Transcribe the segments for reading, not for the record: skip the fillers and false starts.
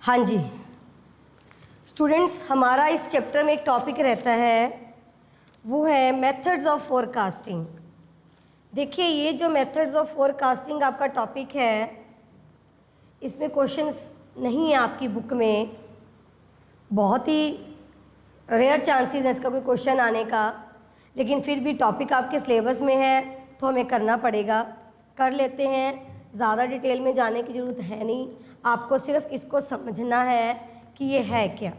हाँ जी स्टूडेंट्स, हमारा इस चैप्टर में एक टॉपिक रहता है, वो है मेथड्स ऑफ फोरकास्टिंग। देखिए, ये जो मेथड्स ऑफ फोरकास्टिंग आपका टॉपिक है, इसमें क्वेश्चंस नहीं है आपकी बुक में, बहुत ही रेयर चांसेस है इसका कोई क्वेश्चन आने का, लेकिन फिर भी टॉपिक आपके सिलेबस में है तो हमें करना पड़ेगा। कर लेते हैं, ज़्यादा डिटेल में जाने की ज़रूरत है नहीं, आपको सिर्फ इसको समझना है कि ये है क्या।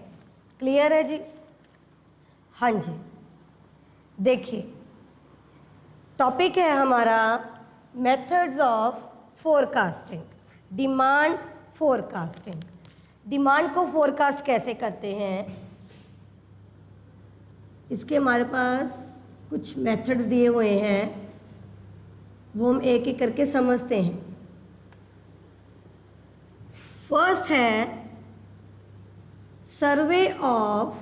क्लियर है जी? हाँ जी, देखिए टॉपिक है हमारा methods of forecasting, demand forecasting. Demand को फोरकास्ट कैसे करते हैं, इसके हमारे पास कुछ मेथड्स दिए हुए हैं, वो हम एक एक करके समझते हैं। फर्स्ट है सर्वे ऑफ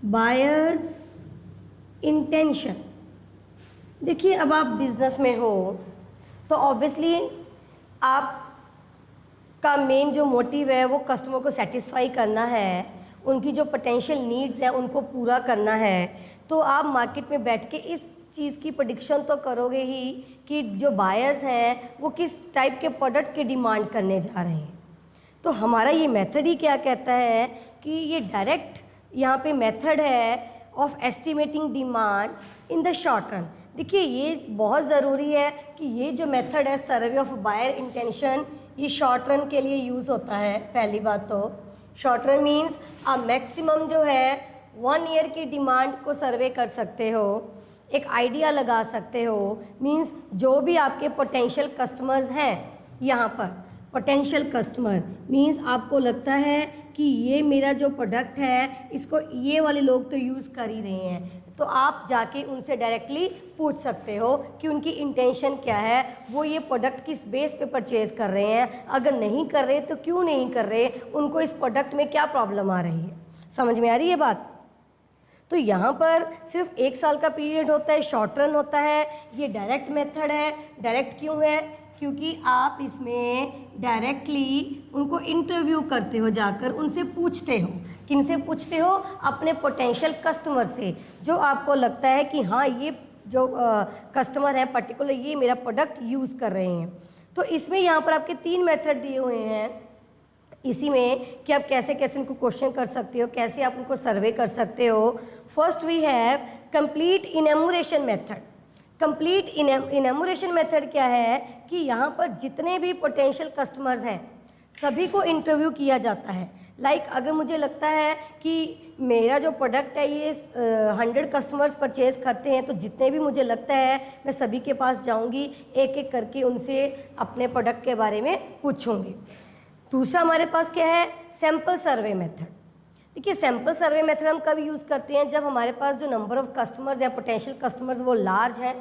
बायर्स इंटेंशन। देखिए, अब आप बिजनेस में हो तो ऑब्वियसली आपका मेन जो मोटिव है वो कस्टमर को सेटिस्फाई करना है, उनकी जो पोटेंशियल नीड्स हैं उनको पूरा करना है। तो आप मार्केट में बैठ के इस चीज़ की प्रेडिक्शन तो करोगे ही कि जो बायर्स हैं वो किस टाइप के प्रोडक्ट की डिमांड करने जा रहे हैं। तो हमारा ये मेथड ही क्या कहता है कि ये डायरेक्ट यहाँ पे मेथड है of estimating demand in the short run. देखिए, ये बहुत ज़रूरी है कि ये जो मेथड है सर्वे ऑफ बायर इंटेंशन, ये शॉर्ट रन के लिए यूज़ होता है। पहली बात तो शॉर्ट रन मीन्स आप मैक्सिमम जो है 1 ईयर की डिमांड को सर्वे कर सकते हो, एक आइडिया लगा सकते हो। मीन्स जो भी आपके पोटेंशियल कस्टमर्स हैं, यहाँ पर पोटेंशियल कस्टमर मीन्स आपको लगता है कि ये मेरा जो प्रोडक्ट है इसको ये वाले लोग तो यूज़ कर ही रहे हैं, तो आप जाके उनसे डायरेक्टली पूछ सकते हो कि उनकी इंटेंशन क्या है, वो ये प्रोडक्ट किस बेस पे परचेज़ कर रहे हैं, अगर नहीं कर रहे तो क्यों नहीं कर रहे, उनको इस प्रोडक्ट में क्या प्रॉब्लम आ रही है। समझ में आ रही है बात? तो यहाँ पर सिर्फ 1 साल का पीरियड होता है, शॉर्ट रन होता है, ये डायरेक्ट मेथड है। डायरेक्ट क्यों है? क्योंकि आप इसमें डायरेक्टली उनको इंटरव्यू करते हो, जाकर उनसे पूछते हो। किनसे पूछते हो? अपने पोटेंशियल कस्टमर से, जो आपको लगता है कि हाँ ये जो कस्टमर है पर्टिकुलर ये मेरा प्रोडक्ट यूज़ कर रहे हैं। तो इसमें यहाँ पर आपके 3 मेथड दिए हुए हैं इसी में कि आप कैसे कैसे उनको क्वेश्चन कर सकते हो, कैसे आप उनको सर्वे कर सकते हो। First we have complete enumeration method. Complete enumeration method क्या है कि यहाँ पर जितने भी पोटेंशियल कस्टमर्स हैं सभी को इंटरव्यू किया जाता है। अगर मुझे लगता है कि मेरा जो प्रोडक्ट है ये 100 कस्टमर्स परचेज़ करते हैं, तो जितने भी मुझे लगता है मैं सभी के पास जाऊंगी, एक एक करके उनसे अपने प्रोडक्ट के बारे में पूछूंगी। दूसरा हमारे पास क्या है? Sample survey method. देखिए, सैम्पल सर्वे मेथड हम कब यूज़ करते हैं? जब हमारे पास जो नंबर ऑफ़ कस्टमर्स या पोटेंशियल कस्टमर्स वो लार्ज है।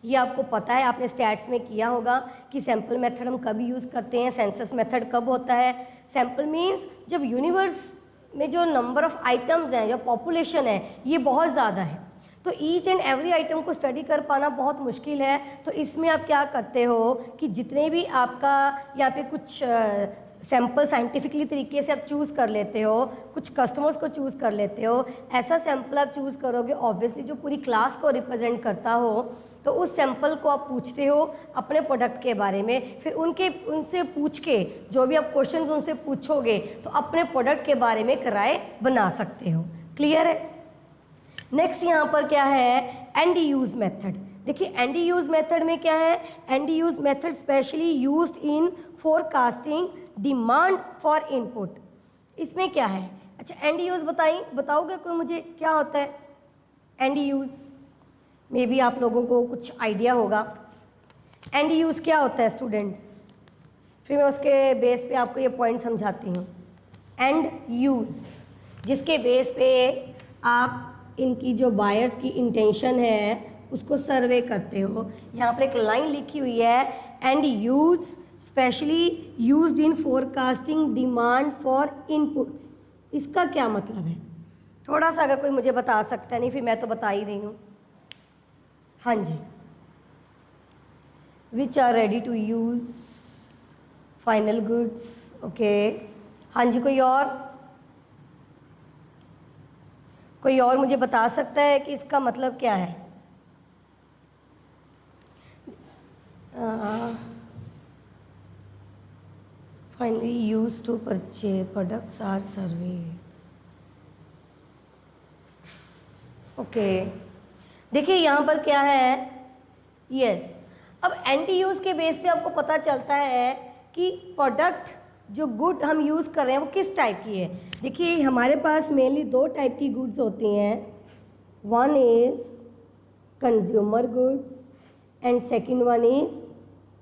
ये आपको पता है, आपने स्टैट्स में किया होगा कि सैम्पल मेथड हम कब यूज़ करते हैं, सेंसस मेथड कब होता है। सैम्पल मीन्स जब यूनिवर्स में जो नंबर ऑफ़ आइटम्स हैं, जो पॉपुलेशन है, ये बहुत ज़्यादा है, तो ईच एंड एवरी आइटम को स्टडी कर पाना बहुत मुश्किल है। तो इसमें आप क्या करते हो कि जितने भी आपका यहाँ पे कुछ सैम्पल साइंटिफिकली तरीके से आप चूज़ कर लेते हो, कुछ कस्टमर्स को चूज़ कर लेते हो। ऐसा सैम्पल आप चूज़ करोगे ऑब्वियसली जो पूरी क्लास को रिप्रेजेंट करता हो, तो उस सैम्पल को आप पूछते हो अपने प्रोडक्ट के बारे में। फिर उनसे पूछ के जो भी आप क्वेश्चन उनसे पूछोगे तो अपने प्रोडक्ट के बारे में एक राय बना सकते हो। क्लियर है? नेक्स्ट यहाँ पर क्या है? And use method. देखिए, एंड यूज़ मेथड में क्या है? And use method specially used in forecasting demand for input. इसमें क्या है? अच्छा, एंड यूज़ बताओगे कोई मुझे क्या होता है एंड यूज़? मे बी आप लोगों को कुछ आइडिया होगा एंड यूज़ क्या होता है स्टूडेंट्स। फिर मैं उसके बेस पे आपको ये पॉइंट समझाती हूँ। एंड यूज़ जिसके बेस पे आप इनकी जो बायर्स की इंटेंशन है उसको सर्वे करते हो। यहाँ पर एक लाइन लिखी हुई है, and use specially used in forecasting demand for inputs. इसका क्या मतलब है? थोड़ा सा अगर कोई मुझे बता सकता है, नहीं फिर मैं तो बता ही रही हूँ। हाँ जी, which are ready to use final goods okay, हाँ जी, कोई और मुझे बता सकता है कि इसका मतलब क्या है? Finally use to purchase products are survey. Okay, देखिए यहाँ पर क्या है, यस अब एंटी यूज़ के बेस पे आपको पता चलता है कि प्रोडक्ट जो गुड हम यूज़ कर रहे हैं वो किस टाइप की है। देखिए हमारे पास मेनली दो टाइप की गुड्स होती हैं, one is consumer goods and second one is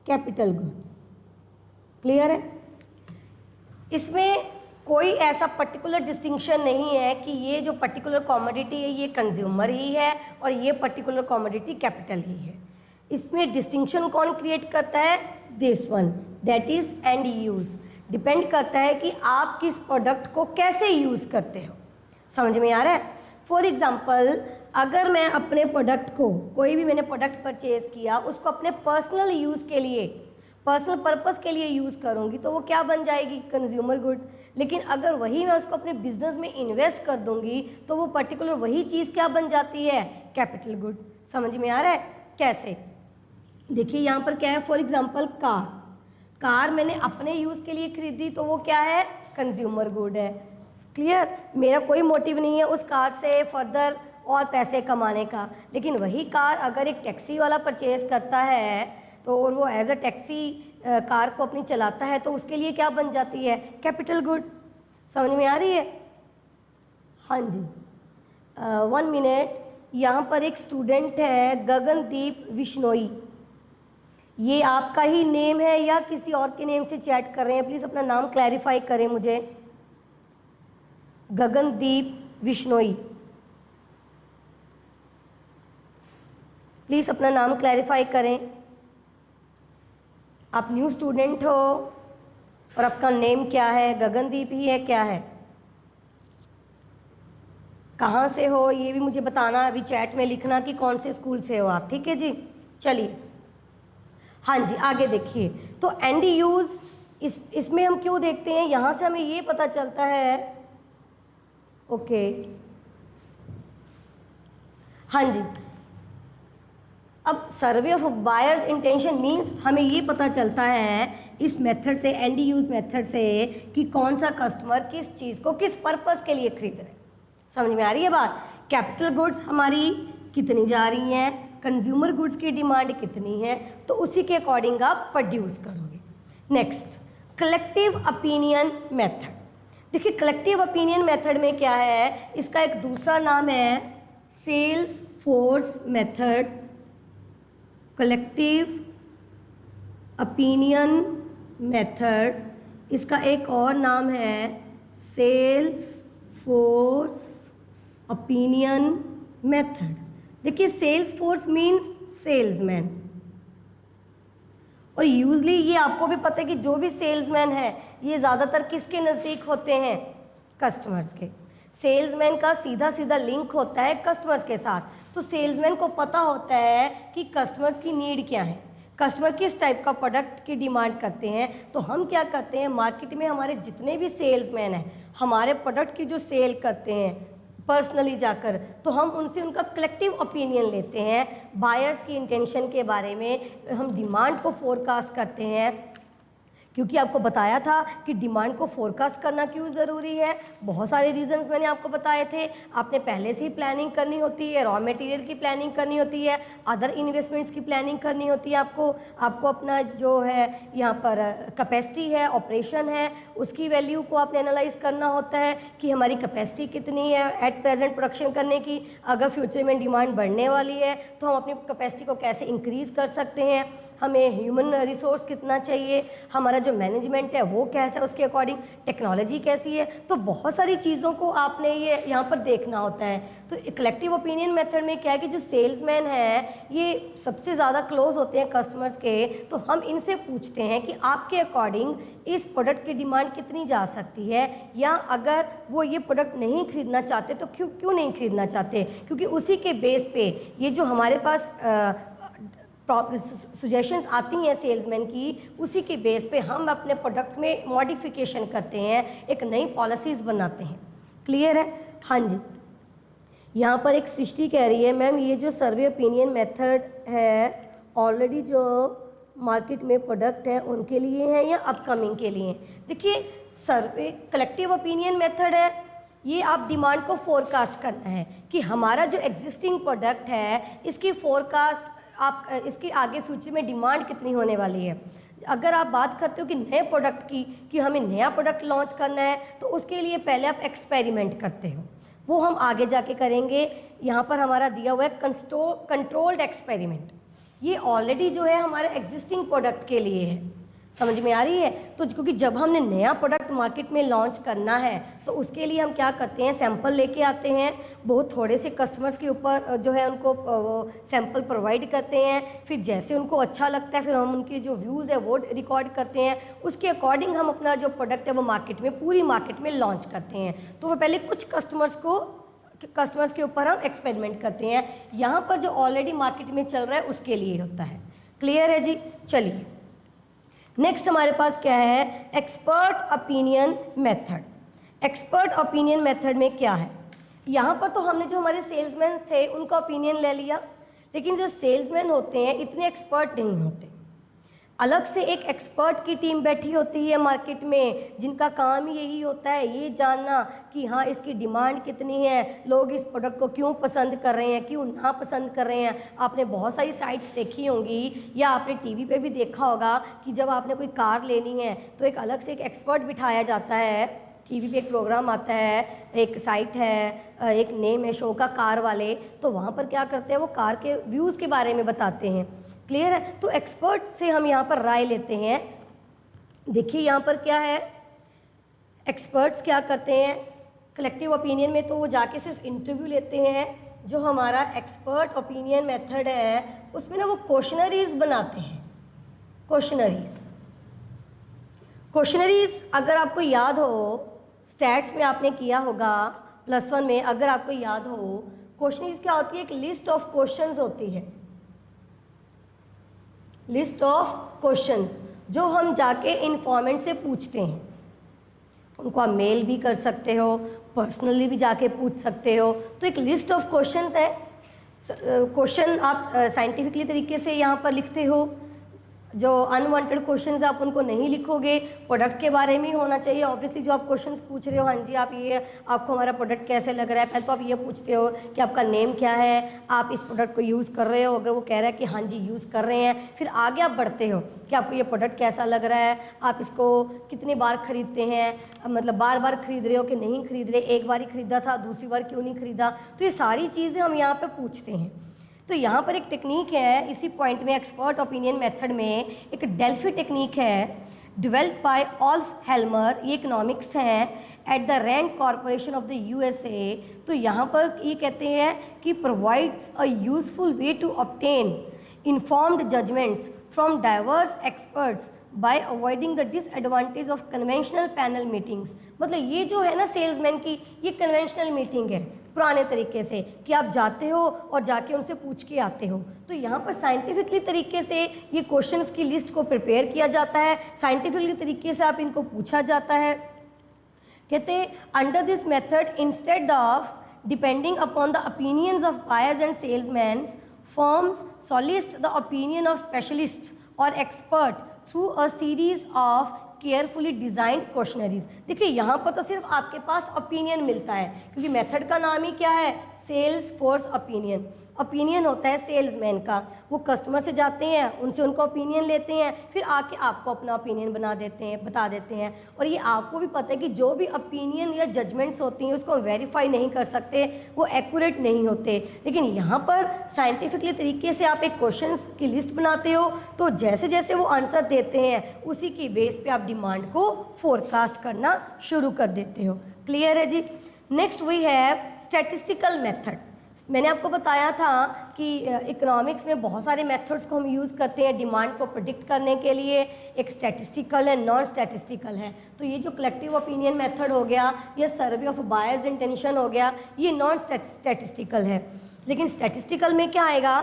capital goods. Clear है? इसमें कोई ऐसा पर्टिकुलर डिस्टिंक्शन नहीं है कि ये जो पर्टिकुलर कमोडिटी है ये कंज्यूमर ही है और ये पर्टिकुलर कमोडिटी कैपिटल ही है। इसमें डिस्टिंक्शन कौन क्रिएट करता है? This one, that is and use. Depend करता है कि आप किस प्रोडक्ट को कैसे यूज़ करते हो। समझ में आ रहा है? फॉर एग्ज़ाम्पल, अगर मैं अपने प्रोडक्ट को, कोई भी मैंने प्रोडक्ट परचेज़ किया, उसको अपने पर्सनल यूज़ के लिए, पर्सनल पर्पस के लिए यूज़ करूँगी तो वो क्या बन जाएगी? Consumer good. लेकिन अगर वही मैं उसको अपने बिजनेस में इन्वेस्ट कर दूँगी तो वो पर्टिकुलर वही चीज़ क्या बन जाती है? Capital good. समझ में आ रहा है? कैसे? देखिए यहाँ पर क्या है, फॉर एग्जांपल कार मैंने अपने यूज़ के लिए खरीदी तो वो क्या है? कंज्यूमर गुड है। क्लियर? मेरा कोई मोटिव नहीं है उस कार से फर्दर और पैसे कमाने का। लेकिन वही कार अगर एक टैक्सी वाला परचेज़ करता है तो और वो एज अ टैक्सी कार को अपनी चलाता है तो उसके लिए क्या बन जाती है? Capital good. समझ में आ रही है? हाँ जी, 1 मिनट। यहाँ पर एक स्टूडेंट है गगनदीप विश्नोई, ये आपका ही नेम है या किसी और के नेम से चैट कर रहे हैं? प्लीज़ अपना नाम क्लैरिफाई करें मुझे। गगनदीप विश्नोई, प्लीज़ अपना नाम क्लैरिफाई करें। आप न्यू स्टूडेंट हो और आपका नेम क्या है? गगनदीप ही है, क्या है? कहाँ से हो ये भी मुझे बताना, अभी चैट में लिखना कि कौन से स्कूल से हो आप। ठीक है जी, चलिए। हाँ जी, आगे देखिए। तो एंड यूज़ इसमें हम क्यों देखते हैं? यहाँ से हमें ये पता चलता है, ओके, हाँ जी। अब survey of buyers intention means हमें ये पता चलता है इस मेथड से, एंड यूज़ मेथड से, कि कौन सा कस्टमर किस चीज़ को किस पर्पस के लिए खरीद रहे हैं। समझ में आ रही है बात? कैपिटल गुड्स हमारी कितनी जा रही हैं, कंज्यूमर गुड्स की डिमांड कितनी है, तो उसी के अकॉर्डिंग आप प्रोड्यूस करोगे। Next, collective opinion method. देखिए कलेक्टिव ओपिनियन मेथड में क्या है, इसका एक दूसरा नाम है sales force method. Collective opinion method, इसका एक और नाम है सेल्स फोर्स ओपिनियन मेथड। देखिए सेल्स फोर्स मीन्स सेल्समैन, और यूजली ये आपको भी पता है कि जो भी सेल्समैन है ये ज़्यादातर किसके नज़दीक होते हैं? कस्टमर्स के। सेल्समैन का सीधा सीधा लिंक होता है कस्टमर्स के साथ। तो सेल्समैन को पता होता है कि कस्टमर्स की नीड क्या है, कस्टमर किस टाइप का प्रोडक्ट की डिमांड करते हैं। तो हम क्या करते हैं, मार्केट में हमारे जितने भी सेल्समैन हैं, हमारे प्रोडक्ट की जो सेल करते हैं पर्सनली जाकर, तो हम उनसे उनका कलेक्टिव ओपिनियन लेते हैं बायर्स की इंटेंशन के बारे में। हम डिमांड को फोरकास्ट करते हैं, क्योंकि आपको बताया था कि डिमांड को फोरकास्ट करना क्यों ज़रूरी है। बहुत सारे रीजंस मैंने आपको बताए थे। आपने पहले से ही प्लानिंग करनी होती है, रॉ मटेरियल की प्लानिंग करनी होती है, अदर इन्वेस्टमेंट्स की प्लानिंग करनी होती है। आपको अपना जो है यहाँ पर कैपेसिटी है, ऑपरेशन है, उसकी वैल्यू को आपने एनालाइज करना होता है कि हमारी कैपेसिटी कितनी है एट प्रेजेंट प्रोडक्शन करने की। अगर फ्यूचर में डिमांड बढ़ने वाली है तो हम अपनी कैपेसिटी को कैसे इंक्रीज़ कर सकते हैं, हमें ह्यूमन रिसोर्स कितना चाहिए, हमारा जो मैनेजमेंट है वो कैसा है, उसके अकॉर्डिंग टेक्नोलॉजी कैसी है। तो बहुत सारी चीज़ों को आपने ये यहाँ पर देखना होता है। तो कलेक्टिव ओपिनियन मेथड में क्या है कि जो सेल्समैन है ये सबसे ज़्यादा क्लोज होते हैं कस्टमर्स के। तो हम इनसे पूछते हैं कि आपके अकॉर्डिंग इस प्रोडक्ट की डिमांड कितनी जा सकती है, या अगर वो ये प्रोडक्ट नहीं खरीदना चाहते तो क्यों नहीं खरीदना चाहते। क्योंकि उसी के बेस पे ये जो हमारे पास सुजेशंस आती हैं सेल्समैन की, उसी के बेस पे हम अपने प्रोडक्ट में मॉडिफिकेशन करते हैं, एक नई पॉलिसीज़ बनाते हैं। क्लियर है? हाँ जी। यहाँ पर एक सृष्टि कह रही है मैम ये जो सर्वे ओपिनियन मेथड है ऑलरेडी जो मार्केट में प्रोडक्ट है उनके लिए है या अपकमिंग के लिए? देखिए सर्वे कलेक्टिव ओपिनियन मेथड है, ये आप डिमांड को फोरकास्ट करना है कि हमारा जो एग्जिस्टिंग प्रोडक्ट है इसकी फोरकास्ट आप इसकी आगे फ्यूचर में डिमांड कितनी होने वाली है। अगर आप बात करते हो कि नए प्रोडक्ट की कि हमें नया प्रोडक्ट लॉन्च करना है तो उसके लिए पहले आप एक्सपेरिमेंट करते हो, वो हम आगे जाके करेंगे। यहाँ पर हमारा दिया हुआ है कंट्रोल्ड एक्सपेरिमेंट, ये ऑलरेडी जो है हमारे एग्जिस्टिंग प्रोडक्ट के लिए है। समझ में आ रही है? तो क्योंकि जब हमने नया प्रोडक्ट मार्केट में लॉन्च करना है तो उसके लिए हम क्या करते हैं, सैंपल लेके आते हैं, बहुत थोड़े से कस्टमर्स के ऊपर जो है उनको वो सैंपल प्रोवाइड करते हैं, फिर जैसे उनको अच्छा लगता है फिर हम उनके जो व्यूज़ है वो रिकॉर्ड करते हैं, उसके अकॉर्डिंग हम अपना जो प्रोडक्ट है वो मार्केट में पूरी मार्केट में लॉन्च करते हैं। तो वो पहले कुछ कस्टमर्स के ऊपर हम एक्सपेरिमेंट करते हैं, यहाँ पर जो ऑलरेडी मार्केट में चल रहा है उसके लिए होता है। क्लियर है जी? चलिए नेक्स्ट हमारे पास क्या है, expert opinion method. Expert opinion method में क्या है, यहाँ पर तो हमने जो हमारे सेल्समैन थे उनका ओपिनियन ले लिया, लेकिन जो सेल्समैन होते हैं इतने एक्सपर्ट नहीं होते, अलग से एक एक्सपर्ट की टीम बैठी होती है मार्केट में जिनका काम ही यही होता है ये जानना कि हाँ इसकी डिमांड कितनी है, लोग इस प्रोडक्ट को क्यों पसंद कर रहे हैं, क्यों ना पसंद कर रहे हैं। आपने बहुत सारी साइट्स देखी होंगी या आपने टीवी पे भी देखा होगा कि जब आपने कोई कार लेनी है तो एक अलग से एक एक्सपर्ट बिठाया जाता है, टीवी पे एक प्रोग्राम आता है, एक साइट है, एक नेम है शो का कार वाले, तो वहाँ पर क्या करते हैं वो कार के व्यूज़ के बारे में बताते हैं। क्लियर है? तो एक्सपर्ट से हम यहाँ पर राय लेते हैं। देखिए यहाँ पर क्या है, एक्सपर्ट्स क्या करते हैं कलेक्टिव ओपिनियन में, तो वो जाके सिर्फ इंटरव्यू लेते हैं। जो हमारा एक्सपर्ट ओपिनियन मेथड है उसमें ना वो क्वेश्चनरीज बनाते हैं। क्वेश्चनरीज अगर आपको याद हो, स्टैट्स में आपने किया होगा +1 में, अगर आपको याद हो क्वेश्चनरीज क्या होती है, एक लिस्ट ऑफ क्वेश्चंस होती है, लिस्ट ऑफ क्वेश्चंस जो हम जाके इन्फॉर्मेंट से पूछते हैं। उनको आप मेल भी कर सकते हो, पर्सनली भी जाके पूछ सकते हो। तो एक लिस्ट ऑफ क्वेश्चंस है, क्वेश्चन आप साइंटिफिकली तरीके से यहाँ पर लिखते हो। जो अनवांटेड क्वेश्चंस आप उनको नहीं लिखोगे, प्रोडक्ट के बारे में ही होना चाहिए। ऑब्वियसली जो आप क्वेश्चंस पूछ रहे हो, हाँ जी आप ये, आपको हमारा प्रोडक्ट कैसे लग रहा है, पहले तो आप ये पूछते हो कि आपका नेम क्या है, आप इस प्रोडक्ट को यूज़ कर रहे हो, अगर वो कह रहा है कि हाँ जी यूज़ कर रहे हैं, फिर आगे आप बढ़ते हो कि आपको ये प्रोडक्ट कैसा लग रहा है, आप इसको कितने बार खरीदते हैं, मतलब बार बार खरीद रहे हो कि नहीं खरीद रहे, एक बार ही खरीदा था दूसरी बार क्यों नहीं खरीदा। तो ये सारी चीज़ें हम यहाँ पर पूछते हैं। तो यहाँ पर एक टेक्निक है इसी पॉइंट में, एक्सपर्ट ओपिनियन मेथड में एक डेल्फी टेक्निक है डेवलप्ड बाय ऑल्फ हेल्मर, ये इकोनॉमिक्स हैं at the Rand Corporation of the USA. तो यहाँ पर ये कहते हैं कि provides a useful way to obtain informed judgments from diverse experts by avoiding the disadvantage of conventional panel meetings. मतलब ये जो है ना सेल्समैन की, ये कन्वेंशनल मीटिंग है पुराने तरीके से कि आप जाते हो और जाके उनसे पूछ के आते हो। तो यहाँ पर साइंटिफिकली तरीके से ये क्वेश्चंस की लिस्ट को प्रिपेयर किया जाता है, साइंटिफिकली तरीके से आप इनको पूछा जाता है। कहते हैं under this method instead of depending upon the opinions of buyers and salesman, firms solicit the opinion of specialist और expert through a series of carefully designed questionnaires. देखिए यहाँ पर तो सिर्फ आपके पास ओपिनियन मिलता है, क्योंकि मेथड का नाम ही क्या है, सेल्स फोर्स ओपिनियन। ओपिनियन होता है सेल्समैन का, वो कस्टमर से जाते हैं, उनसे उनका ओपिनियन लेते हैं, फिर आके आपको अपना ओपिनियन बता देते हैं। और ये आपको भी पता है कि जो भी ओपिनियन या जजमेंट्स होती हैं उसको वेरीफाई नहीं कर सकते, वो एक्यूरेट नहीं होते। लेकिन यहाँ पर साइंटिफिकली तरीके से आप एक क्वेश्चन की लिस्ट बनाते हो, तो जैसे जैसे वो आंसर देते हैं उसी की बेस पे आप डिमांड को फोरकास्ट करना शुरू कर देते हो। क्लियर है जी? Next we have statistical method. मैंने आपको बताया था कि इकोनॉमिक्स में बहुत सारे मेथड्स को हम यूज़ करते हैं डिमांड को प्रेडिक्ट करने के लिए। एक स्टैटिस्टिकल है, नॉन स्टैटिस्टिकल है। तो ये जो कलेक्टिव ओपिनियन मेथड हो गया, या सर्वे ऑफ बायर्स इंटेंशन हो गया, ये नॉन स्टैटिस्टिकल है। लेकिन स्टैटिस्टिकल में क्या आएगा,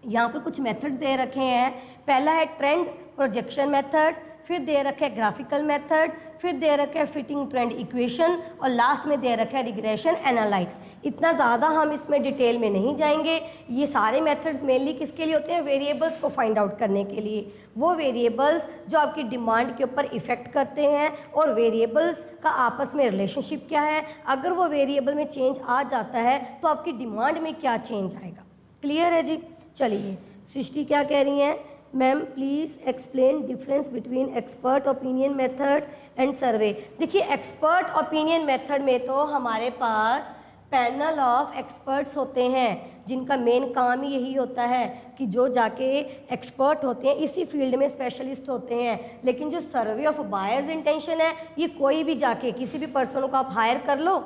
यहाँ पर कुछ मेथड्स दे रखे हैं। पहला है ट्रेंड प्रोजेक्शन मेथड, फिर दे रखे है ग्राफिकल मेथड, फिर दे रखे है फिटिंग ट्रेंड इक्वेशन और लास्ट में दे रखा है रिग्रेशन एनालाइज। इतना ज़्यादा हम इसमें डिटेल में नहीं जाएंगे। ये सारे मेथड्स मेनली किसके लिए होते हैं? वेरिएबल्स को फाइंड आउट करने के लिए। वो वेरिएबल्स जो आपकी डिमांड के ऊपर इफ़ेक्ट करते हैं और वेरिएबल्स का आपस में रिलेशनशिप क्या है, अगर वो वेरिएबल में चेंज आ जाता है तो आपकी डिमांड में क्या चेंज आएगा। क्लियर है जी? चलिए सृष्टि क्या कह रही हैं? Ma'am please explain difference between expert opinion method and सर्वे। देखिए एक्सपर्ट ओपिनियन मेथड में तो हमारे पास पैनल ऑफ एक्सपर्ट्स होते हैं जिनका मेन काम ही यही होता है कि जो जाके एक्सपर्ट होते हैं इसी फील्ड में स्पेशलिस्ट होते हैं। लेकिन जो सर्वे ऑफ बायर्स इंटेंशन है, ये कोई भी जाके किसी भी पर्सन को आप हायर कर लो,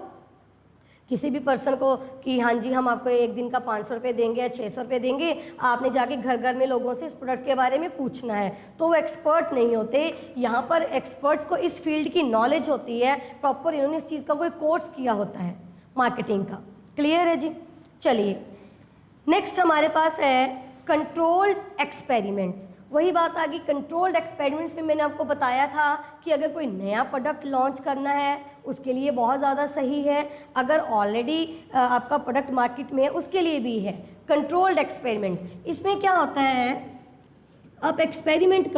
किसी भी पर्सन को कि हाँ जी हम आपको एक दिन का 500 रुपये देंगे या 600 रुपये देंगे, आपने जाके घर घर में लोगों से इस प्रोडक्ट के बारे में पूछना है, तो वो एक्सपर्ट नहीं होते। यहाँ पर एक्सपर्ट्स को इस फील्ड की नॉलेज होती है, प्रॉपर इन्होंने इस चीज़ का कोई कोर्स किया होता है मार्केटिंग का। क्लियर है जी? चलिए नेक्स्ट हमारे पास है कंट्रोल्ड एक्सपेरिमेंट्स। वही बात आ गई, कंट्रोल्ड एक्सपेरिमेंट्स में मैंने आपको बताया था कि अगर कोई नया प्रोडक्ट लॉन्च करना है उसके लिए बहुत ज़्यादा सही है, अगर ऑलरेडी आपका प्रोडक्ट मार्केट में है उसके लिए भी है। कंट्रोल्ड एक्सपेरिमेंट इसमें क्या होता है, आप एक्सपेरिमेंट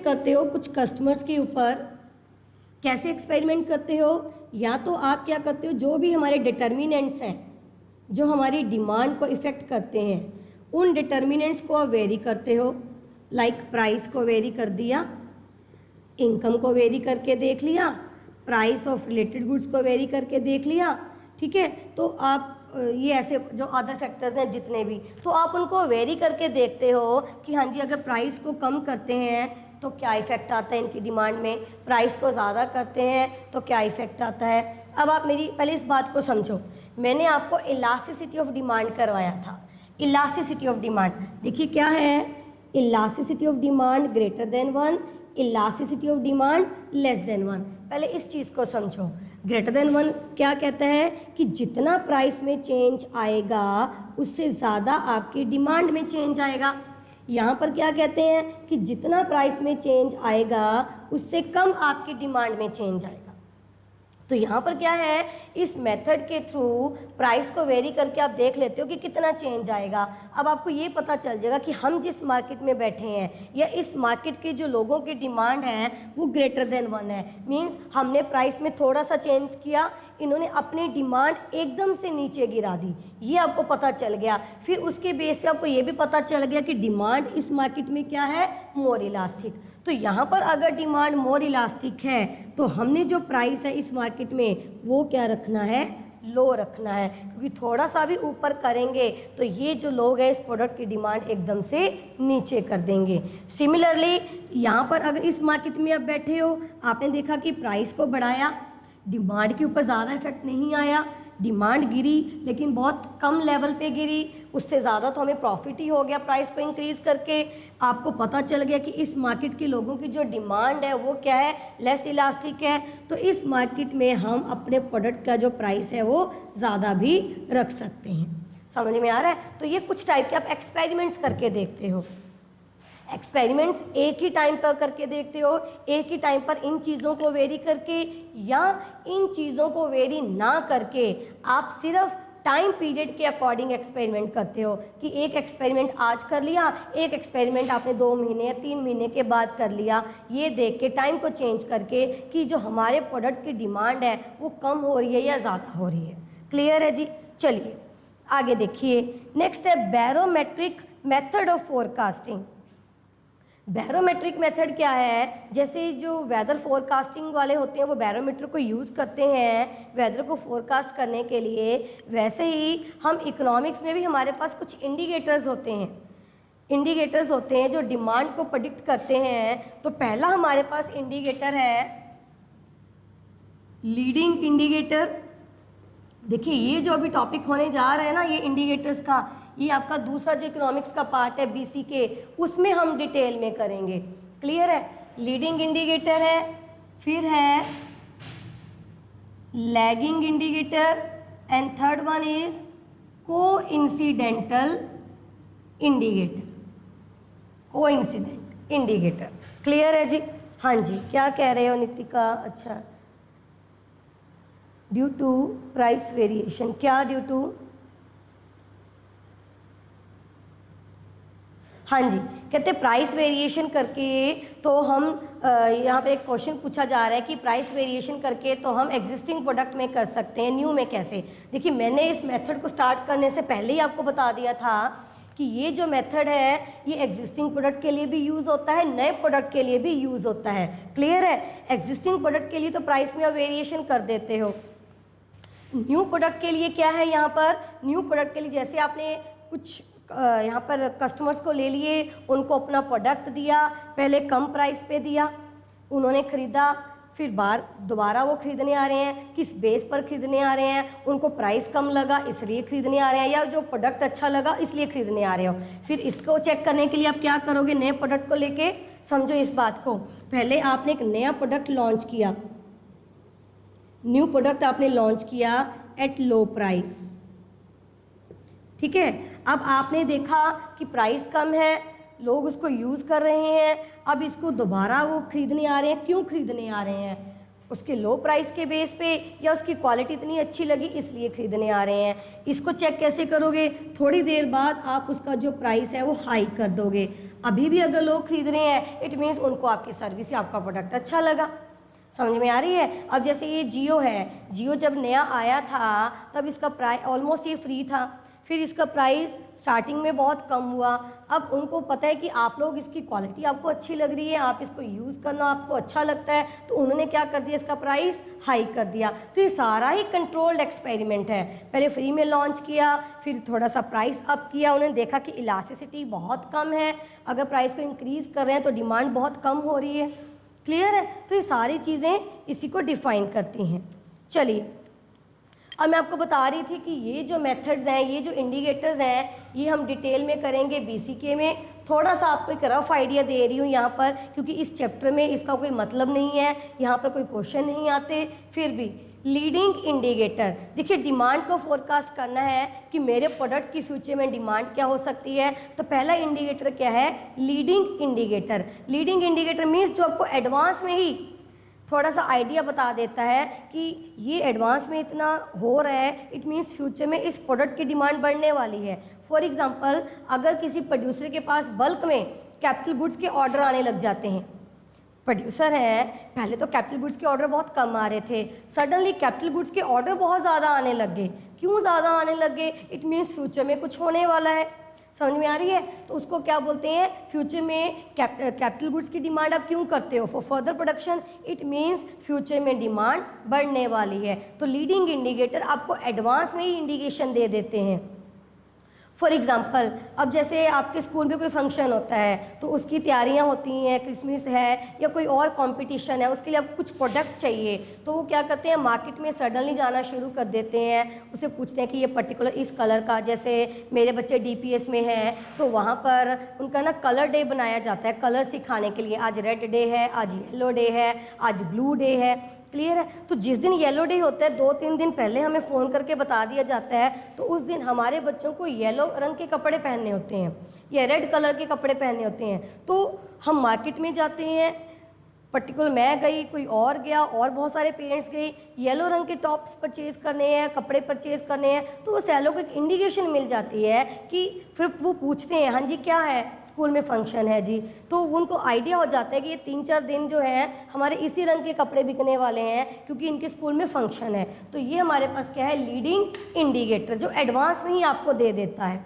करते हो कुछ कस्टमर्स के ऊपर। कैसे एक्सपेरिमेंट करते हो? या तो आप क्या करते हो, जो भी हमारे डिटर्मिनेंट्स हैं जो हमारी डिमांड को इफ़ेक्ट करते हैं उन डिटर्मिनेंट्स को आप वेरी करते हो। लाइक प्राइस को वेरी कर दिया, इनकम को वेरी करके देख लिया, प्राइस ऑफ रिलेटेड गुड्स को वेरी करके देख लिया। ठीक है, तो आप ये ऐसे जो अदर फैक्टर्स हैं जितने भी, तो आप उनको वेरी करके देखते हो कि हाँ जी अगर प्राइस को कम करते हैं तो क्या इफ़ेक्ट आता है इनकी डिमांड में, प्राइस को ज़्यादा करते हैं तो क्या इफ़ेक्ट आता है। अब आप मेरी पहले इस बात को समझो, मैंने आपको इलास्टिसिटी ऑफ डिमांड करवाया था। इलास्टिसिटी ऑफ डिमांड देखिए क्या है, elasticity of demand greater than 1, elasticity of demand less than 1। पहले इस चीज़ को समझो। ग्रेटर देन 1 क्या कहता है कि जितना प्राइस में चेंज आएगा उससे ज़्यादा आपकी डिमांड में चेंज आएगा। यहाँ पर क्या कहते हैं कि जितना प्राइस में चेंज आएगा उससे कम आपकी डिमांड में चेंज आएगा। तो यहाँ पर क्या है, इस मेथड के थ्रू प्राइस को वेरी करके आप देख लेते हो कि कितना चेंज आएगा। अब आपको ये पता चल जाएगा कि हम जिस मार्केट में बैठे हैं या इस मार्केट के जो लोगों की डिमांड है वो ग्रेटर देन 1 है। मींस हमने प्राइस में थोड़ा सा चेंज किया, इन्होंने अपनी डिमांड एकदम से नीचे गिरा दी, ये आपको पता चल गया। फिर उसके बेस पे आपको ये भी पता चल गया कि डिमांड इस मार्केट में क्या है, मोर इलास्टिक। तो यहाँ पर अगर डिमांड मोर इलास्टिक है तो हमने जो प्राइस है इस मार्केट में वो क्या रखना है, लो रखना है, क्योंकि थोड़ा सा भी ऊपर करेंगे तो ये जो लोग हैं इस प्रोडक्ट की डिमांड एकदम से नीचे कर देंगे। सिमिलरली यहाँ पर अगर इस मार्केट में आप बैठे हो, आपने देखा कि प्राइस को बढ़ाया, डिमांड के ऊपर ज़्यादा इफेक्ट नहीं आया, डिमांड गिरी लेकिन बहुत कम लेवल पे गिरी, उससे ज़्यादा तो हमें प्रॉफिट ही हो गया प्राइस को इंक्रीज़ करके। आपको पता चल गया कि इस मार्केट के लोगों की जो डिमांड है वो क्या है, लेस इलास्टिक है, तो इस मार्केट में हम अपने प्रोडक्ट का जो प्राइस है वो ज़्यादा भी रख सकते हैं। समझ में आ रहा है? तो ये कुछ टाइप के आप एक्सपेरिमेंट्स करके देखते हो। एक्सपेरिमेंट्स एक ही टाइम पर करके देखते हो, एक ही टाइम पर इन चीज़ों को वेरी करके, या इन चीज़ों को वेरी ना करके आप सिर्फ टाइम पीरियड के अकॉर्डिंग एक्सपेरिमेंट करते हो कि एक एक्सपेरिमेंट आज कर लिया, एक एक्सपेरिमेंट आपने 2 महीने या 3 महीने के बाद कर लिया, ये देख के टाइम को चेंज करके कि जो हमारे प्रोडक्ट की डिमांड है वो कम हो रही है या ज़्यादा हो रही है। क्लियर है जी? चलिए आगे देखिए, नेक्स्ट है barometric method of forecasting. Barometric method क्या है, जैसे जो वेदर फोरकास्टिंग वाले होते हैं वो बैरोमीटर को यूज़ करते हैं वेदर को फोरकास्ट करने के लिए, वैसे ही हम इकोनॉमिक्स में भी हमारे पास कुछ इंडिकेटर्स होते हैं जो डिमांड को प्रेडिक्ट करते हैं। तो पहला हमारे पास इंडिकेटर है लीडिंग इंडिकेटर। देखिए ये जो अभी टॉपिक होने जा रहा है ना, ये इंडिकेटर्स का, ये आपका दूसरा जो इकोनॉमिक्स का पार्ट है बीसी के, उसमें हम डिटेल में करेंगे। क्लियर है? लीडिंग इंडिकेटर है, फिर है lagging indicator, and third one is coincidental indicator, coincident indicator. Clear है जी? हाँ जी, क्या कह रहे हो नितिका? अच्छा, ड्यू टू प्राइस वेरिएशन, क्या ड्यू टू? हाँ जी, कहते प्राइस वेरिएशन करके तो हम यहाँ पे एक क्वेश्चन पूछा जा रहा है कि प्राइस वेरिएशन करके तो हम एग्जिस्टिंग प्रोडक्ट में कर सकते हैं, न्यू में कैसे? देखिए, मैंने इस मेथड को स्टार्ट करने से पहले ही आपको बता दिया था कि ये जो मेथड है ये एग्जिस्टिंग प्रोडक्ट के लिए भी यूज़ होता है, नए प्रोडक्ट के लिए भी यूज़ होता है। क्लियर है? एग्जिस्टिंग प्रोडक्ट के लिए तो प्राइस में आप वेरिएशन कर देते हो, न्यू प्रोडक्ट के लिए क्या है यहाँ पर? न्यू प्रोडक्ट के लिए जैसे आपने कुछ यहाँ पर कस्टमर्स को ले लिए, उनको अपना प्रोडक्ट दिया, पहले कम प्राइस पे दिया, उन्होंने ख़रीदा, फिर दोबारा वो खरीदने आ रहे हैं, किस बेस पर खरीदने आ रहे हैं? उनको प्राइस कम लगा इसलिए खरीदने आ रहे हैं, या जो प्रोडक्ट अच्छा लगा इसलिए खरीदने आ रहे हो। फिर इसको चेक करने के लिए आप क्या करोगे? नए प्रोडक्ट को लेके समझो इस बात को, पहले आपने एक नया प्रोडक्ट लॉन्च किया, न्यू प्रोडक्ट आपने लॉन्च किया एट लो प्राइस, ठीक है। अब आपने देखा कि प्राइस कम है, लोग उसको यूज़ कर रहे हैं, अब इसको दोबारा वो खरीदने आ रहे हैं। क्यों खरीदने आ रहे हैं? उसके लो प्राइस के बेस पे, या उसकी क्वालिटी इतनी अच्छी लगी इसलिए खरीदने आ रहे हैं। इसको चेक कैसे करोगे? थोड़ी देर बाद आप उसका जो प्राइस है वो हाई कर दोगे। अभी भी अगर लोग खरीद रहे हैं, इट मीन्स उनको आपकी सर्विस या आपका प्रोडक्ट अच्छा लगा। समझ में आ रही है? अब जैसे ये जियो है, जियो जब नया आया था तब इसका प्राइस ऑलमोस्ट ये फ्री था, फिर इसका प्राइस स्टार्टिंग में बहुत कम हुआ। अब उनको पता है कि आप लोग इसकी क्वालिटी आपको अच्छी लग रही है, आप इसको यूज़ करना आपको अच्छा लगता है, तो उन्होंने क्या कर दिया? इसका प्राइस हाई कर दिया। तो ये सारा ही कंट्रोल्ड एक्सपेरिमेंट है। पहले फ्री में लॉन्च किया, फिर थोड़ा सा प्राइस अप किया, उन्होंने देखा कि इलास्टिसिटी बहुत कम है, अगर प्राइस को इंक्रीज़ कर रहे हैं तो डिमांड बहुत कम हो रही है। क्लियर है? तो ये सारी चीज़ें इसी को डिफ़ाइन करती हैं। चलिए, अब मैं आपको बता रही थी कि ये जो मेथड्स हैं, ये जो इंडिकेटर्स हैं, ये हम डिटेल में करेंगे बीसीके में। थोड़ा सा आपको एक रफ आइडिया दे रही हूँ यहाँ पर, क्योंकि इस चैप्टर में इसका कोई मतलब नहीं है, यहाँ पर कोई क्वेश्चन नहीं आते। फिर भी लीडिंग इंडिकेटर, देखिए डिमांड को फोरकास्ट करना है कि मेरे प्रोडक्ट की फ्यूचर में डिमांड क्या हो सकती है। तो पहला इंडिकेटर क्या है? Leading indicator. Leading indicator means जो आपको एडवांस में ही थोड़ा सा आइडिया बता देता है कि ये एडवांस में इतना हो रहा है, इट मीन्स फ्यूचर में इस प्रोडक्ट की डिमांड बढ़ने वाली है। फॉर एग्जांपल, अगर किसी प्रोड्यूसर के पास बल्क में कैपिटल गुड्स के ऑर्डर आने लग जाते हैं, प्रोड्यूसर है, पहले तो कैपिटल गुड्स के ऑर्डर बहुत कम आ रहे थे, सडनली कैपिटल गुड्स के ऑर्डर बहुत ज़्यादा आने लग गए। क्यों ज़्यादा आने लग गए? इट मीन्स फ्यूचर में कुछ होने वाला है। समझ में आ रही है? तो उसको क्या बोलते हैं? फ्यूचर में कैपिटल गुड्स की डिमांड आप क्यों करते हो? For further production. It means future में डिमांड बढ़ने वाली है। तो लीडिंग इंडिकेटर आपको एडवांस में ही इंडिकेशन दे देते हैं। फॉर एग्ज़ाम्पल, अब जैसे आपके स्कूल में कोई फंक्शन होता है तो उसकी तैयारियां होती हैं, क्रिसमस है या कोई और कंपटीशन है, उसके लिए आपको कुछ प्रोडक्ट चाहिए, तो वो क्या करते हैं? मार्केट में सडनली जाना शुरू कर देते हैं, उसे पूछते हैं कि ये पर्टिकुलर इस कलर का, जैसे मेरे बच्चे डीपीएस में हैं तो वहाँ पर उनका ना कलर डे बनाया जाता है, कलर सिखाने के लिए। आज रेड डे है, आज येलो डे है, आज ब्लू डे है। क्लियर है? तो जिस दिन येलो डे होता है 2-3 दिन पहले हमें फ़ोन करके बता दिया जाता है, तो उस दिन हमारे बच्चों को येलो रंग के कपड़े पहनने होते हैं या रेड कलर के कपड़े पहनने होते हैं। तो हम मार्केट में जाते हैं, पर्टिकुलर मैं गई, कोई और गया, और बहुत सारे पेरेंट्स गए, येलो रंग के टॉप्स परचेज़ करने हैं, कपड़े परचेज़ करने हैं, तो वो सैलों को एक इंडिकेशन मिल जाती है कि फिर वो पूछते हैं, हाँ जी क्या है? स्कूल में फंक्शन है जी। तो उनको आइडिया हो जाता है कि ये 3-4 दिन जो है हमारे इसी रंग के कपड़े बिकने वाले हैं क्योंकि इनके स्कूल में फंक्शन है। तो ये हमारे पास क्या है? लीडिंग इंडिकेटर, जो एडवांस में ही आपको दे देता है।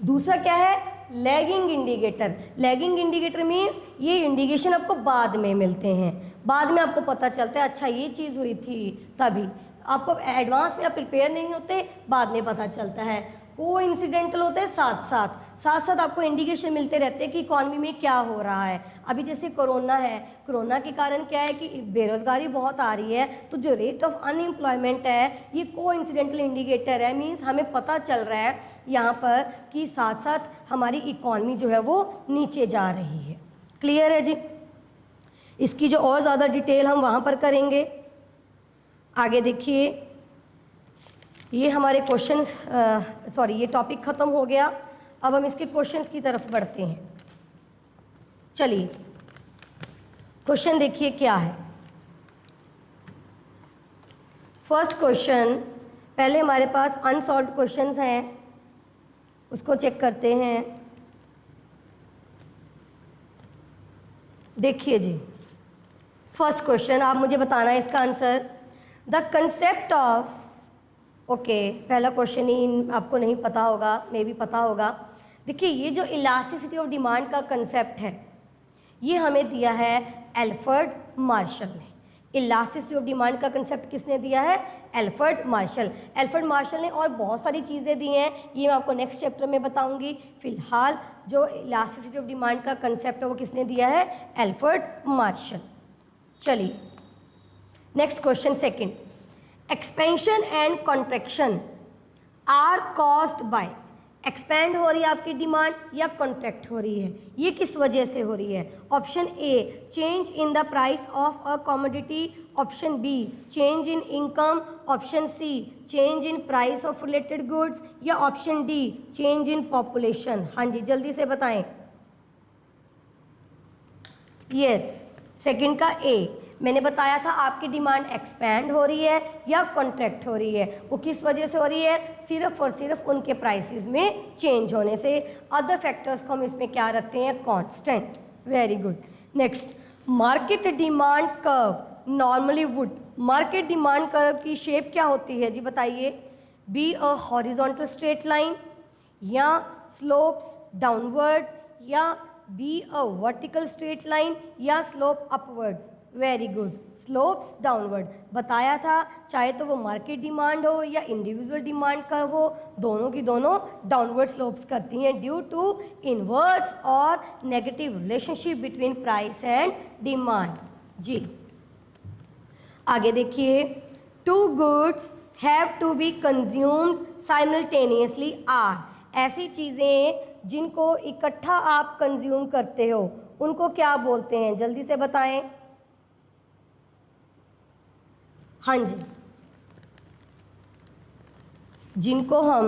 दूसरा क्या है? Lagging indicator. Lagging indicator means ये इंडिकेशन आपको बाद में मिलते हैं, बाद में आपको पता चलता है अच्छा ये चीज़ हुई थी, तभी आपको एडवांस में आप प्रिपेयर नहीं होते, बाद में पता चलता है। को इंसिडेंटल होते हैं, साथ साथ आपको इंडिकेशन मिलते रहते हैं कि इकॉनमी में क्या हो रहा है। अभी जैसे कोरोना है, कोरोना के कारण क्या है कि बेरोज़गारी बहुत आ रही है, तो जो रेट ऑफ अनएम्प्लॉयमेंट है ये को इंसिडेंटल इंडिकेटर है। मीन्स हमें पता चल रहा है यहाँ पर कि साथ साथ हमारी इकॉनमी जो है वो नीचे जा रही है। क्लियर है जी? इसकी जो और ज़्यादा डिटेल हम वहाँ पर करेंगे। आगे देखिए, ये हमारे क्वेश्चंस सॉरी ये टॉपिक ख़त्म हो गया। अब हम इसके क्वेश्चंस की तरफ बढ़ते हैं। चलिए क्वेश्चन देखिए क्या है। फर्स्ट क्वेश्चन, पहले हमारे पास अनसॉल्व्ड क्वेश्चंस हैं, उसको चेक करते हैं। देखिए जी, फर्स्ट क्वेश्चन आप मुझे बताना है इसका answer. The concept of, okay पहला क्वेश्चन ही आपको नहीं पता होगा, मे भी पता होगा। देखिए ये जो इलास्टिसिटी ऑफ डिमांड का कंसेप्ट है ये हमें दिया है एल्फ्रेड मार्शल ने। इलास्टिसिटी ऑफ डिमांड का कंसेप्ट किसने दिया है? Alfred martial. एल्फ्रेड मार्शल ने और बहुत सारी चीज़ें दी हैं, ये मैं आपको नेक्स्ट चैप्टर में बताऊंगी। फिलहाल जो इलास्टिसिटी ऑफ डिमांड का कंसेप्ट है वो किसने दिया है? Alfred Marshall. चलिए next question second, expansion and contraction are caused by, expand हो रही है आपकी डिमांड या कॉन्ट्रैक्ट हो रही है, ये किस वजह से हो रही है? Option a change in the price of a commodity, option b change in income, option c change in price of related goods, या option d change in population. हाँ जी जल्दी से बताएं। यस, सेकंड का ए। मैंने बताया था आपकी डिमांड एक्सपैंड हो रही है या कॉन्ट्रैक्ट हो रही है, वो किस वजह से हो रही है? सिर्फ और सिर्फ उनके प्राइसेस में चेंज होने से। अदर फैक्टर्स को हम इसमें क्या रखते हैं? Constant. Very good. Next, market demand curve normally would, market demand curve की शेप क्या होती है जी बताइए? Be a horizontal straight line, या स्लोप्स डाउनवर्ड, या be a vertical straight line, या slope upwards. Very good, slopes downward. बताया था चाहे तो वो मार्केट डिमांड हो या इंडिविजुअल डिमांड कर्व हो, दोनों की दोनों डाउनवर्ड स्लोप्स करती हैं ड्यू टू इनवर्स और negative relationship between price and demand. जी आगे देखिए, two goods have to be consumed simultaneously are, ऐसी चीज़ें जिनको इकट्ठा आप कंज्यूम करते हो उनको क्या बोलते हैं? जल्दी से बताएं। हाँ जी, जिनको हम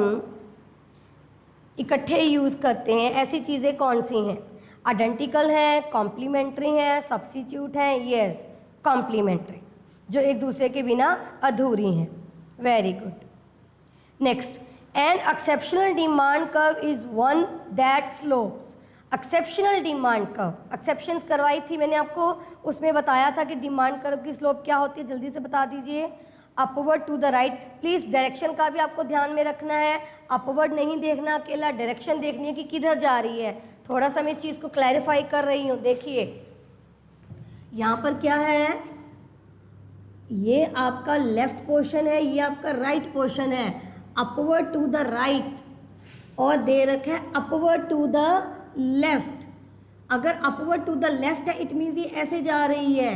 इकट्ठे यूज़ करते हैं ऐसी चीज़ें कौन सी हैं? आइडेंटिकल हैं, कॉम्प्लीमेंट्री हैं, सब्स्टिट्यूट हैं। यस, कॉम्प्लीमेंट्री, जो एक दूसरे के बिना अधूरी हैं। Very good. Next, an exceptional demand curve is one that slopes, exceptional demand curve, exceptions करवाई थी मैंने आपको, उसमें बताया था कि डिमांड कर्व की स्लोप क्या होती है, जल्दी से बता दीजिए। Upward to the right. Please direction का भी आपको ध्यान में रखना है, अपवर्ड नहीं देखना अकेला, डायरेक्शन देखनी है कि किधर जा रही है। थोड़ा सा मैं इस चीज़ को क्लैरिफाई कर रही हूँ। देखिए यहाँ पर क्या है, ये आपका लेफ्ट पोर्शन है, ये आपका राइट पोर्शन है, अपवर्ड टू द राइट, और दे रखा है अपवर्ड टू द लेफ्ट। अगर अपवर्ड टू द लेफ्ट है इट मीन्स ये ऐसे जा रही है,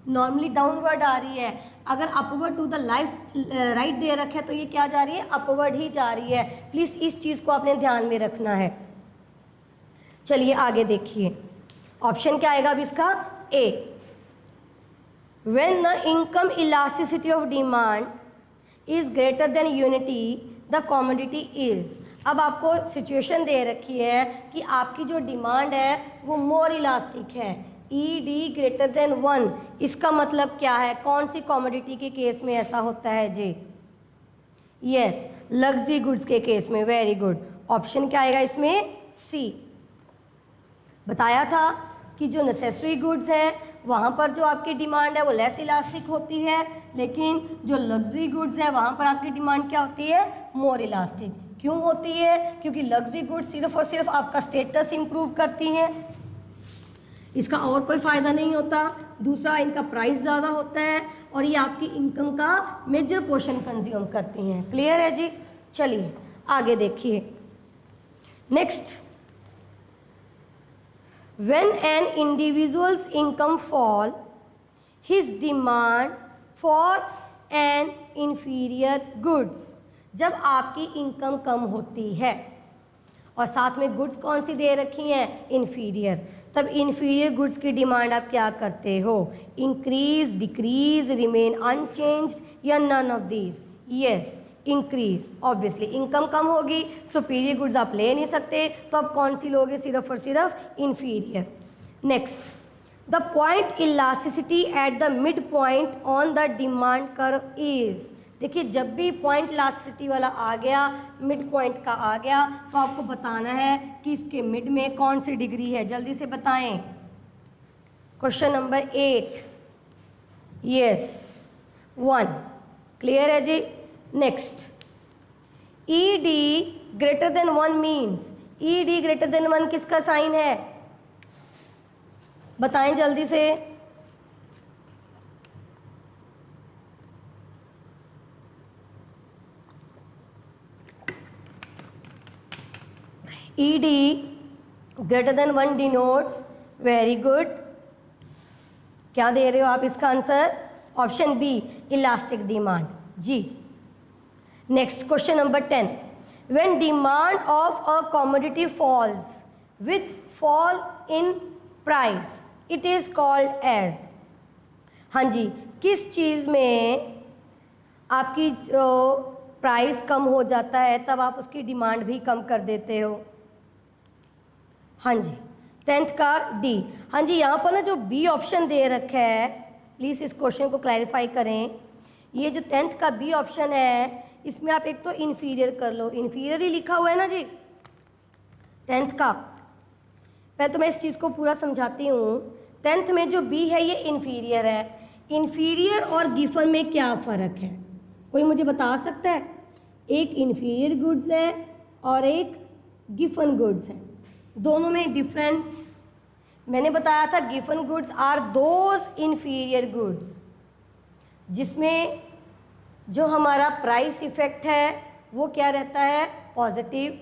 नॉर्मली डाउनवर्ड आ रही है। अगर अपवर्ड टू द राइट दे रखा है तो ये क्या जा रही है? अपवर्ड ही जा रही है। प्लीज़ इस चीज़ को आपने ध्यान में रखना है। चलिए आगे देखिए, ऑप्शन क्या आएगा अब इसका? A, when the income elasticity of demand is greater than unity the commodity is. अब आपको सिचुएशन दे रखी है कि आपकी जो डिमांड है वो मोर इलास्टिक है, ई डी ग्रेटर देन 1। इसका मतलब क्या है? कौन सी कमोडिटी के केस में ऐसा होता है जी? यस, लग्जरी गुड्स के केस में। Very good. ऑप्शन क्या आएगा इसमें? सी। बताया था कि जो नेसेसरी गुड्स हैं वहाँ पर जो आपकी डिमांड है वो लेस इलास्टिक होती है, लेकिन जो लग्जरी गुड्स है वहाँ पर आपकी डिमांड क्या होती है? मोर इलास्टिक। क्यों होती है? क्योंकि लग्जरी गुड्स सिर्फ और सिर्फ आपका स्टेटस इंप्रूव करती हैं, इसका और कोई फ़ायदा नहीं होता। दूसरा, इनका प्राइस ज़्यादा होता है और ये आपकी इनकम का मेजर पोर्शन कंज्यूम करती हैं। क्लियर है जी? चलिए आगे देखिए। Next, when an individual's income fall, his demand for an inferior goods, जब आपकी इनकम कम होती है और साथ में गुड्स कौन सी दे रखी हैं? इन्फीरियर, तब इन्फीरियर गुड्स की डिमांड आप क्या करते हो? इंक्रीज, डिक्रीज, रिमेन अनचेंज्ड, या none of these? Yes, increase. Obviously income कम होगी, सुपीरियर गुड्स आप ले नहीं सकते, तो आप कौन सी लोगे? सिर्फ और सिर्फ inferior. Next, the point elasticity at the mid point on the demand curve is. देखिए जब भी पॉइंट इलास्टिसिटी वाला आ गया, मिड पॉइंट का आ गया, तो आपको बताना है कि इसके मिड में कौन सी डिग्री है। जल्दी से बताएं। क्वेश्चन नंबर 8, यस 1, क्लियर है जी। Next, E D greater than 1 means, E D greater than 1 किसका साइन है? बताएं जल्दी से। E D greater than 1 denotes, very good. क्या दे रहे हो आप इसका answer? Option B, elastic demand जी। Next question number 10, when demand of a commodity falls with fall in price it is called as. हाँ जी, किस चीज़ में आपकी जो प्राइस कम हो जाता है तब आप उसकी डिमांड भी कम कर देते हो? हाँ जी, 10th का डी। हाँ जी, यहाँ पर ना जो बी ऑप्शन दे रखा है, प्लीज़ इस क्वेश्चन को क्लैरिफाई करें। ये जो 10th का बी ऑप्शन है, इसमें आप एक तो इन्फीरियर कर लो, इन्फीरियर ही लिखा हुआ है ना जी 10th का। पहले तो मैं इस चीज़ को पूरा समझाती हूँ। 10th में जो बी है ये इन्फीरियर है। इन्फीरियर और गिफन में क्या फ़र्क है? कोई मुझे बता सकता है? एक इन्फीरियर गुड्स है और एक गिफन गुड्स है, दोनों में डिफरेंस मैंने बताया था। Giffen goods are those inferior goods जिसमें जो हमारा प्राइस इफेक्ट है वो क्या रहता है? पॉजिटिव।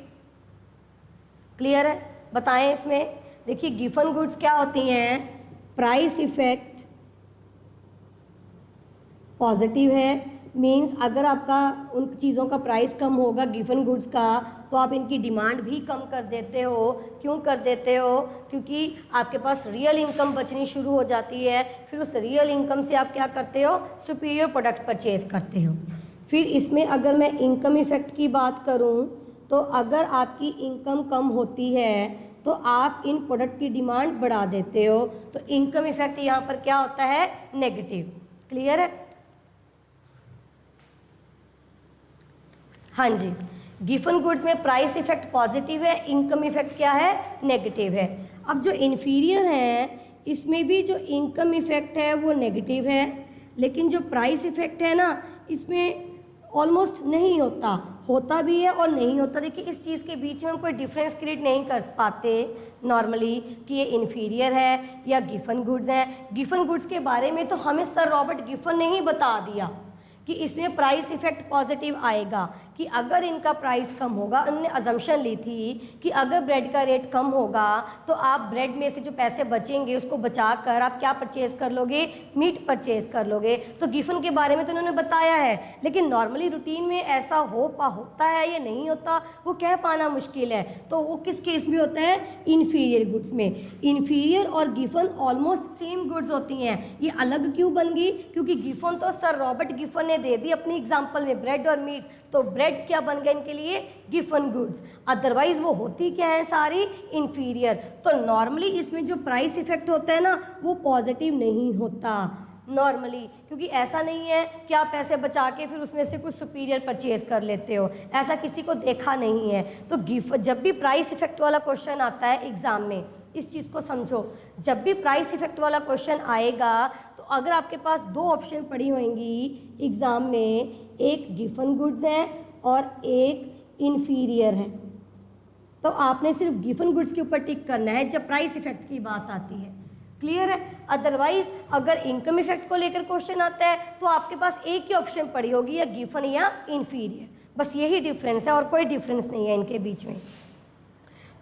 क्लियर है? बताएं इसमें। देखिए गिफन गुड्स क्या होती हैं? प्राइस इफेक्ट पॉजिटिव है, मीन्स अगर आपका उन चीज़ों का प्राइस कम होगा गिफन गुड्स का, तो आप इनकी डिमांड भी कम कर देते हो। क्यों कर देते हो? क्योंकि आपके पास रियल इनकम बचनी शुरू हो जाती है। फिर उस रियल इनकम से आप क्या करते हो? सुपीरियर प्रोडक्ट परचेज करते हो। फिर इसमें अगर मैं इनकम इफेक्ट की बात करूं, तो अगर आपकी इनकम कम होती है तो आप इन प्रोडक्ट की डिमांड बढ़ा देते हो, तो इनकम इफेक्ट यहाँ पर क्या होता है? नेगेटिव। क्लियर है? हाँ जी, गिफन गुड्स में प्राइस इफेक्ट पॉजिटिव है, इनकम इफेक्ट क्या है? नेगेटिव है। अब जो इन्फीरियर है इसमें भी जो इनकम इफेक्ट है वो नेगेटिव है, लेकिन जो प्राइस इफेक्ट है ना इसमें ऑलमोस्ट नहीं होता, होता भी है और नहीं होता। देखिए इस चीज़ के बीच में हम कोई डिफरेंस क्रिएट नहीं कर पाते नॉर्मली कि ये इन्फीरियर है या गिफन गुड्स हैं। गिफन गुड्स के बारे में तो हमें सर रॉबर्ट गिफन ने ही बता दिया कि इसमें प्राइस इफेक्ट पॉजिटिव आएगा, कि अगर इनका प्राइस कम होगा। उन्होंने अजम्पशन ली थी कि अगर ब्रेड का रेट कम होगा तो आप ब्रेड में से जो पैसे बचेंगे उसको बचाकर आप क्या परचेज़ कर लोगे? मीट परचेज़ कर लोगे। तो गिफन के बारे में तो उन्होंने बताया है, लेकिन नॉर्मली रूटीन में ऐसा होता है या नहीं होता वो कह पाना मुश्किल है। तो वो किस केस में होता है? इन्फीरियर गुड्स में। इन्फीरियर और गिफन ऑलमोस्ट सेम गुड्स होती हैं। ये अलग क्यों बन गई? क्योंकि गिफन तो सर रॉबर्ट गिफन ने दे दी अपनी एग्जाम्पल में, ब्रेड और मीट, तो ब्रेड क्या बन गया इनके लिए? Giffen goods. अदरवाइज वो होती क्या है? सारी इन्फीरियर। तो नॉर्मली इसमें जो प्राइस इफेक्ट होता है ना वो पॉजिटिव नहीं होता नॉर्मली, क्योंकि ऐसा नहीं है कि आप पैसे बचा के फिर उसमें से कुछ सुपीरियर परचेज कर लेते हो, ऐसा किसी को देखा नहीं है। तो जब भी प्राइस इफेक्ट वाला क्वेश्चन आता है एग्जाम में, इस चीज़ को समझो, जब भी प्राइस इफेक्ट वाला क्वेश्चन आएगा तो अगर आपके पास दो ऑप्शन पड़ी होंगी एग्ज़ाम में, एक गिफन गुड्स है और एक इन्फीरियर है, तो आपने सिर्फ गिफन गुड्स के ऊपर टिक करना है जब प्राइस इफेक्ट की बात आती है। क्लियर है? अदरवाइज अगर इनकम इफेक्ट को लेकर क्वेश्चन आता है तो आपके पास एक ही ऑप्शन पड़ी होगी, या गिफन या इन्फीरियर। बस यही डिफरेंस है और कोई डिफरेंस नहीं है इनके बीच में।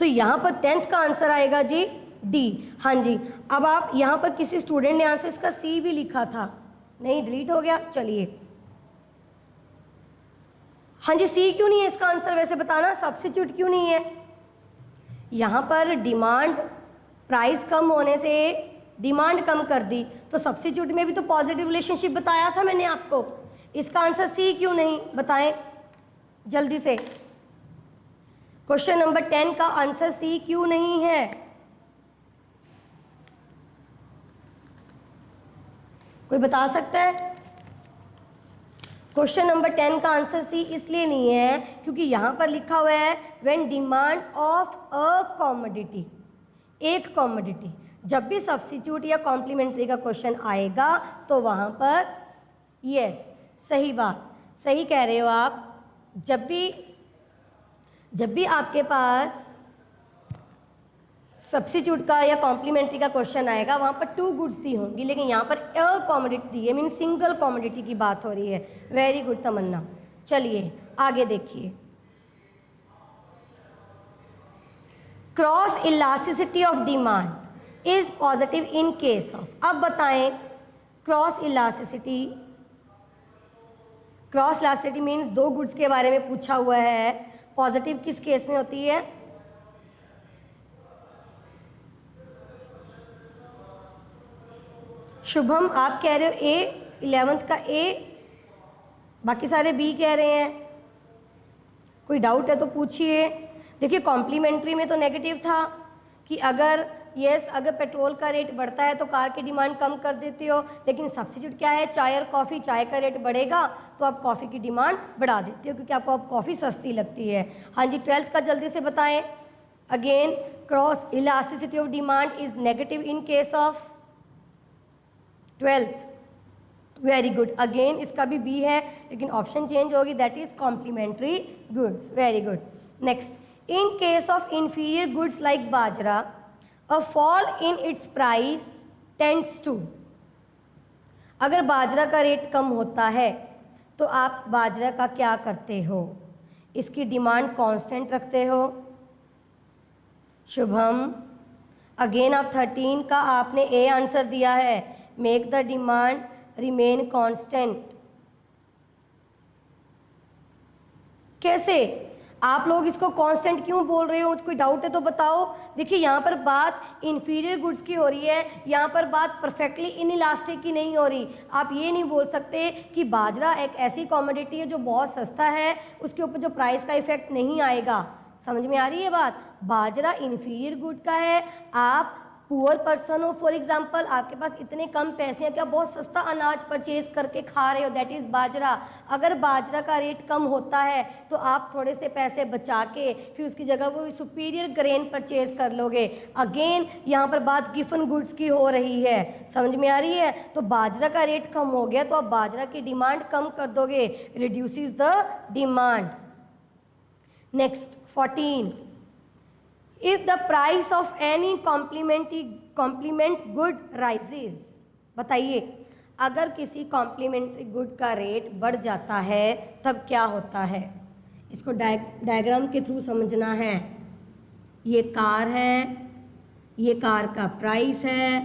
तो यहाँ पर 10th का आंसर आएगा जी डी। हाँ जी, अब आप यहाँ पर किसी स्टूडेंट ने आंसर इसका सी भी लिखा था, नहीं डिलीट हो गया, चलिए। हाँ जी, सी क्यों नहीं है इसका आंसर? वैसे बताना, सब्स्टिट्यूट क्यों नहीं है? यहाँ पर डिमांड, प्राइस कम होने से डिमांड कम कर दी, तो सब्स्टिट्यूट में भी तो पॉजिटिव रिलेशनशिप बताया था मैंने आपको। इसका आंसर सी क्यों नहीं? बताएं। जल्दी से। क्वेश्चन नंबर 10 का आंसर सी क्यों नहीं है? कोई बता सकता है? क्वेश्चन नंबर 10 का आंसर सी इसलिए नहीं है क्योंकि यहाँ पर लिखा हुआ है when demand of a commodity, एक कॉमोडिटी। जब भी सब्स्टिट्यूट या कॉम्प्लीमेंट्री का क्वेश्चन आएगा तो वहाँ पर यस, सही बात, सही कह रहे हो आप। जब भी आपके पास सब्स्टिट्यूट का या कॉम्प्लीमेंट्री का क्वेश्चन आएगा वहाँ पर टू गुड्स दी होंगी, लेकिन यहाँ पर अ कॉमोडिटी दी है, मीन सिंगल कॉमोडिटी की बात हो रही है। वेरी गुड तमन्ना। चलिए आगे देखिए। Cross elasticity of demand is positive in case of, अब बताएं cross elasticity. Cross elasticity means दो गुड्स के बारे में पूछा हुआ है, पॉजिटिव किस केस में होती है? शुभम आप कह रहे हो ए, 11th का ए, बाकी सारे बी कह रहे हैं। कोई डाउट है तो पूछिए। देखिए कॉम्प्लीमेंट्री में तो नेगेटिव था कि अगर अगर पेट्रोल का रेट बढ़ता है तो कार की डिमांड कम कर देते हो, लेकिन सब्स्टिट्यूट क्या है? चाय और कॉफ़ी। चाय का रेट बढ़ेगा तो आप कॉफ़ी की डिमांड बढ़ा देते हो क्योंकि आपको अब कॉफ़ी सस्ती लगती है। हाँ जी 12th का जल्दी से बताएं। Again cross elasticity of demand is negative in case of 12th। Very good. Again इसका भी बी है लेकिन ऑप्शन चेंज होगी, that is complementary goods. Very good. Next, in case of inferior goods like बाजरा a fall in its price tends to, अगर बाजरा का rate कम होता है तो आप बाजरा का क्या करते हो? इसकी डिमांड कांस्टेंट रखते हो। शुभम अगेन आप 13 का आपने ए आंसर दिया है, make the demand remain constant. कैसे आप लोग इसको कांस्टेंट क्यों बोल रहे हो? कोई डाउट है तो बताओ। देखिए यहाँ पर बात इंफीरियर गुड्स की हो रही है, यहाँ पर बात परफेक्टली इनइलास्टिक की नहीं हो रही। आप ये नहीं बोल सकते कि बाजरा एक ऐसी कॉमोडिटी है जो बहुत सस्ता है, उसके ऊपर जो प्राइस का इफेक्ट नहीं आएगा। समझ में आ रही है बात? बाजरा इंफीरियर गुड का है, आप पुअर पर्सन हो, फॉर एग्जाम्पल आपके पास इतने कम पैसे हैं कि आप बहुत सस्ता अनाज परचेज करके खा रहे हो, दैट इज़ बाजरा। अगर बाजरा का रेट कम होता है तो आप थोड़े से पैसे बचा के फिर उसकी जगह वो सुपीरियर ग्रेन परचेज कर लोगे। अगेन यहाँ पर बात गिफन गुड्स की हो रही है, समझ में आ रही है? तो बाजरा का रेट कम हो गया तो आप बाजरा की डिमांड कम कर दोगे, reduces the demand. Next 14, if the price of any complement good rises, बताइए अगर किसी कॉम्प्लीमेंट्री गुड का रेट बढ़ जाता है तब क्या होता है? इसको डायग्राम के थ्रू समझना है। ये कार है, ये कार का प्राइस है,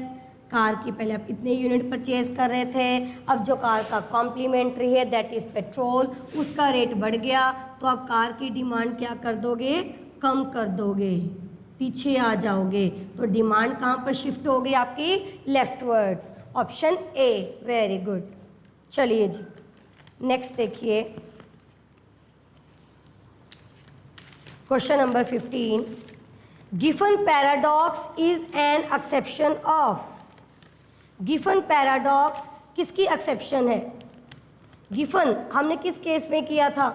कार की पहले आप इतने यूनिट परचेज कर रहे थे, अब जो कार का कॉम्प्लीमेंट्री है दैट इज़ पेट्रोल, उसका रेट बढ़ गया तो आप कार की डिमांड क्या कर दोगे? कम कर दोगे, पीछे आ जाओगे। तो डिमांड कहाँ पर शिफ्ट हो गई आपकी? लेफ्टवर्ड्स, ऑप्शन ए। Very good. चलिए जी नेक्स्ट देखिए question number 15, Giffen paradox is an exception of. Giffen paradox किसकी एक्सेप्शन है? गिफन हमने किस केस में किया था?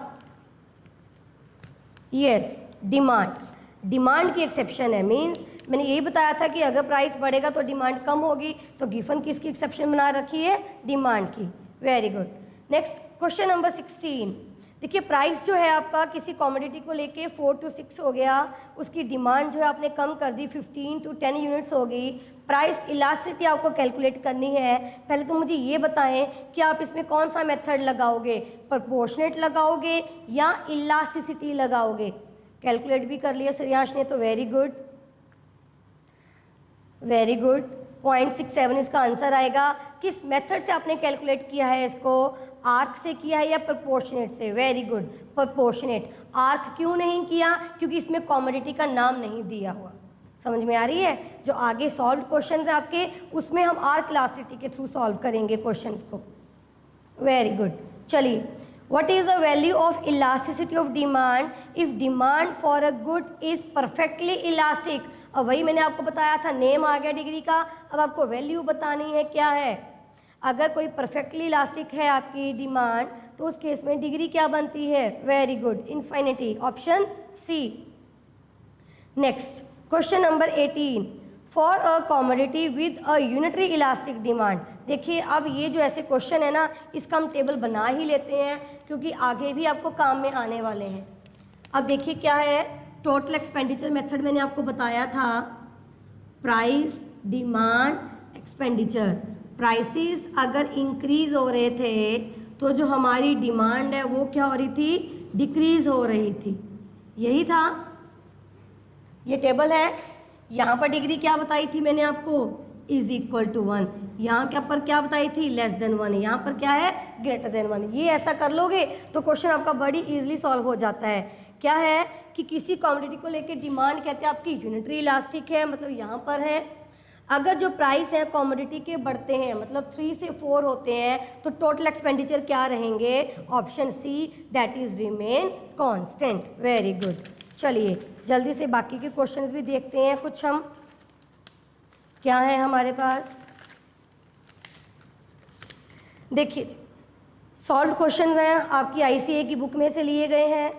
यस, डिमांड की एक्सेप्शन है। मींस मैंने यही बताया था कि अगर प्राइस बढ़ेगा तो डिमांड कम होगी, तो गिफन किसकी एक्सेप्शन बना रखी है? डिमांड की। Very good. Next question number 16, देखिए प्राइस जो है आपका किसी कॉमोडिटी को लेके 4 to 6 हो गया, उसकी डिमांड जो है आपने कम कर दी, 15 to 10 यूनिट्स हो गई। प्राइस इलास्टिसिटी आपको कैलकुलेट करनी है। पहले तो मुझे ये बताएं कि आप इसमें कौन सा मेथड लगाओगे, प्रोपोर्शनेट लगाओगे या इलास्टिसिटी लगाओगे? कैलकुलेट भी कर लिया श्रेयांश ने, तो वेरी गुड, वेरी गुड। 0.67 इसका आंसर आएगा। किस मेथड से आपने कैलकुलेट किया है इसको? आर्क से किया है या प्रोपोर्शनेट से? Very good, proportionate. आर्क क्यों नहीं किया? क्योंकि इसमें कॉमोडिटी का नाम नहीं दिया हुआ। समझ में आ रही है? जो आगे सॉल्व क्वेश्चंस हैं आपके, उसमें हम आर्क इलास्टिसिटी के थ्रू सॉल्व करेंगे क्वेश्चंस को। Very good. चलिए What is the value of elasticity of demand if demand for a good is perfectly elastic? अब वही मैंने आपको बताया था, नेम आ गया डिग्री का, अब आपको वैल्यू बतानी है क्या है। अगर कोई परफेक्टली इलास्टिक है आपकी डिमांड तो उस केस में डिग्री क्या बनती है? Very good, infinity, option c. Next question number 18, for a commodity with a unitary elastic demand. देखिए अब ये जो ऐसे क्वेश्चन है ना, इसका हम टेबल बना ही लेते हैं क्योंकि आगे भी आपको काम में आने वाले हैं। अब देखिए क्या है, टोटल एक्सपेंडिचर मेथड मैंने आपको बताया था, प्राइस, डिमांड, एक्सपेंडिचर। प्राइसेस अगर इंक्रीज हो रहे थे तो जो हमारी डिमांड है वो क्या हो रही थी? डिक्रीज हो रही थी। यही था, ये टेबल है। यहाँ पर डिग्री क्या बताई थी मैंने आपको? Is equal to 1। यहाँ क्या पर क्या बताई थी? Less than 1। यहाँ पर क्या है? Greater than 1। ये ऐसा कर लोगे तो क्वेश्चन आपका बड़ी इजीली सॉल्व हो जाता है। क्या है कि किसी कमोडिटी को लेके डिमांड कहते हैं आपकी यूनिटरी इलास्टिक है, मतलब यहाँ पर है। अगर जो प्राइस है कमोडिटी के बढ़ते हैं, मतलब 3 से 4 होते हैं, तो टोटल एक्सपेंडिचर क्या रहेंगे? Option C, that is remain constant. Very good. चलिए जल्दी से बाकी के क्वेश्चंस भी देखते हैं कुछ हम, क्या है हमारे पास। देखिए सॉल्व क्वेश्चंस हैं, आपकी आईसीए की बुक में से लिए गए हैं।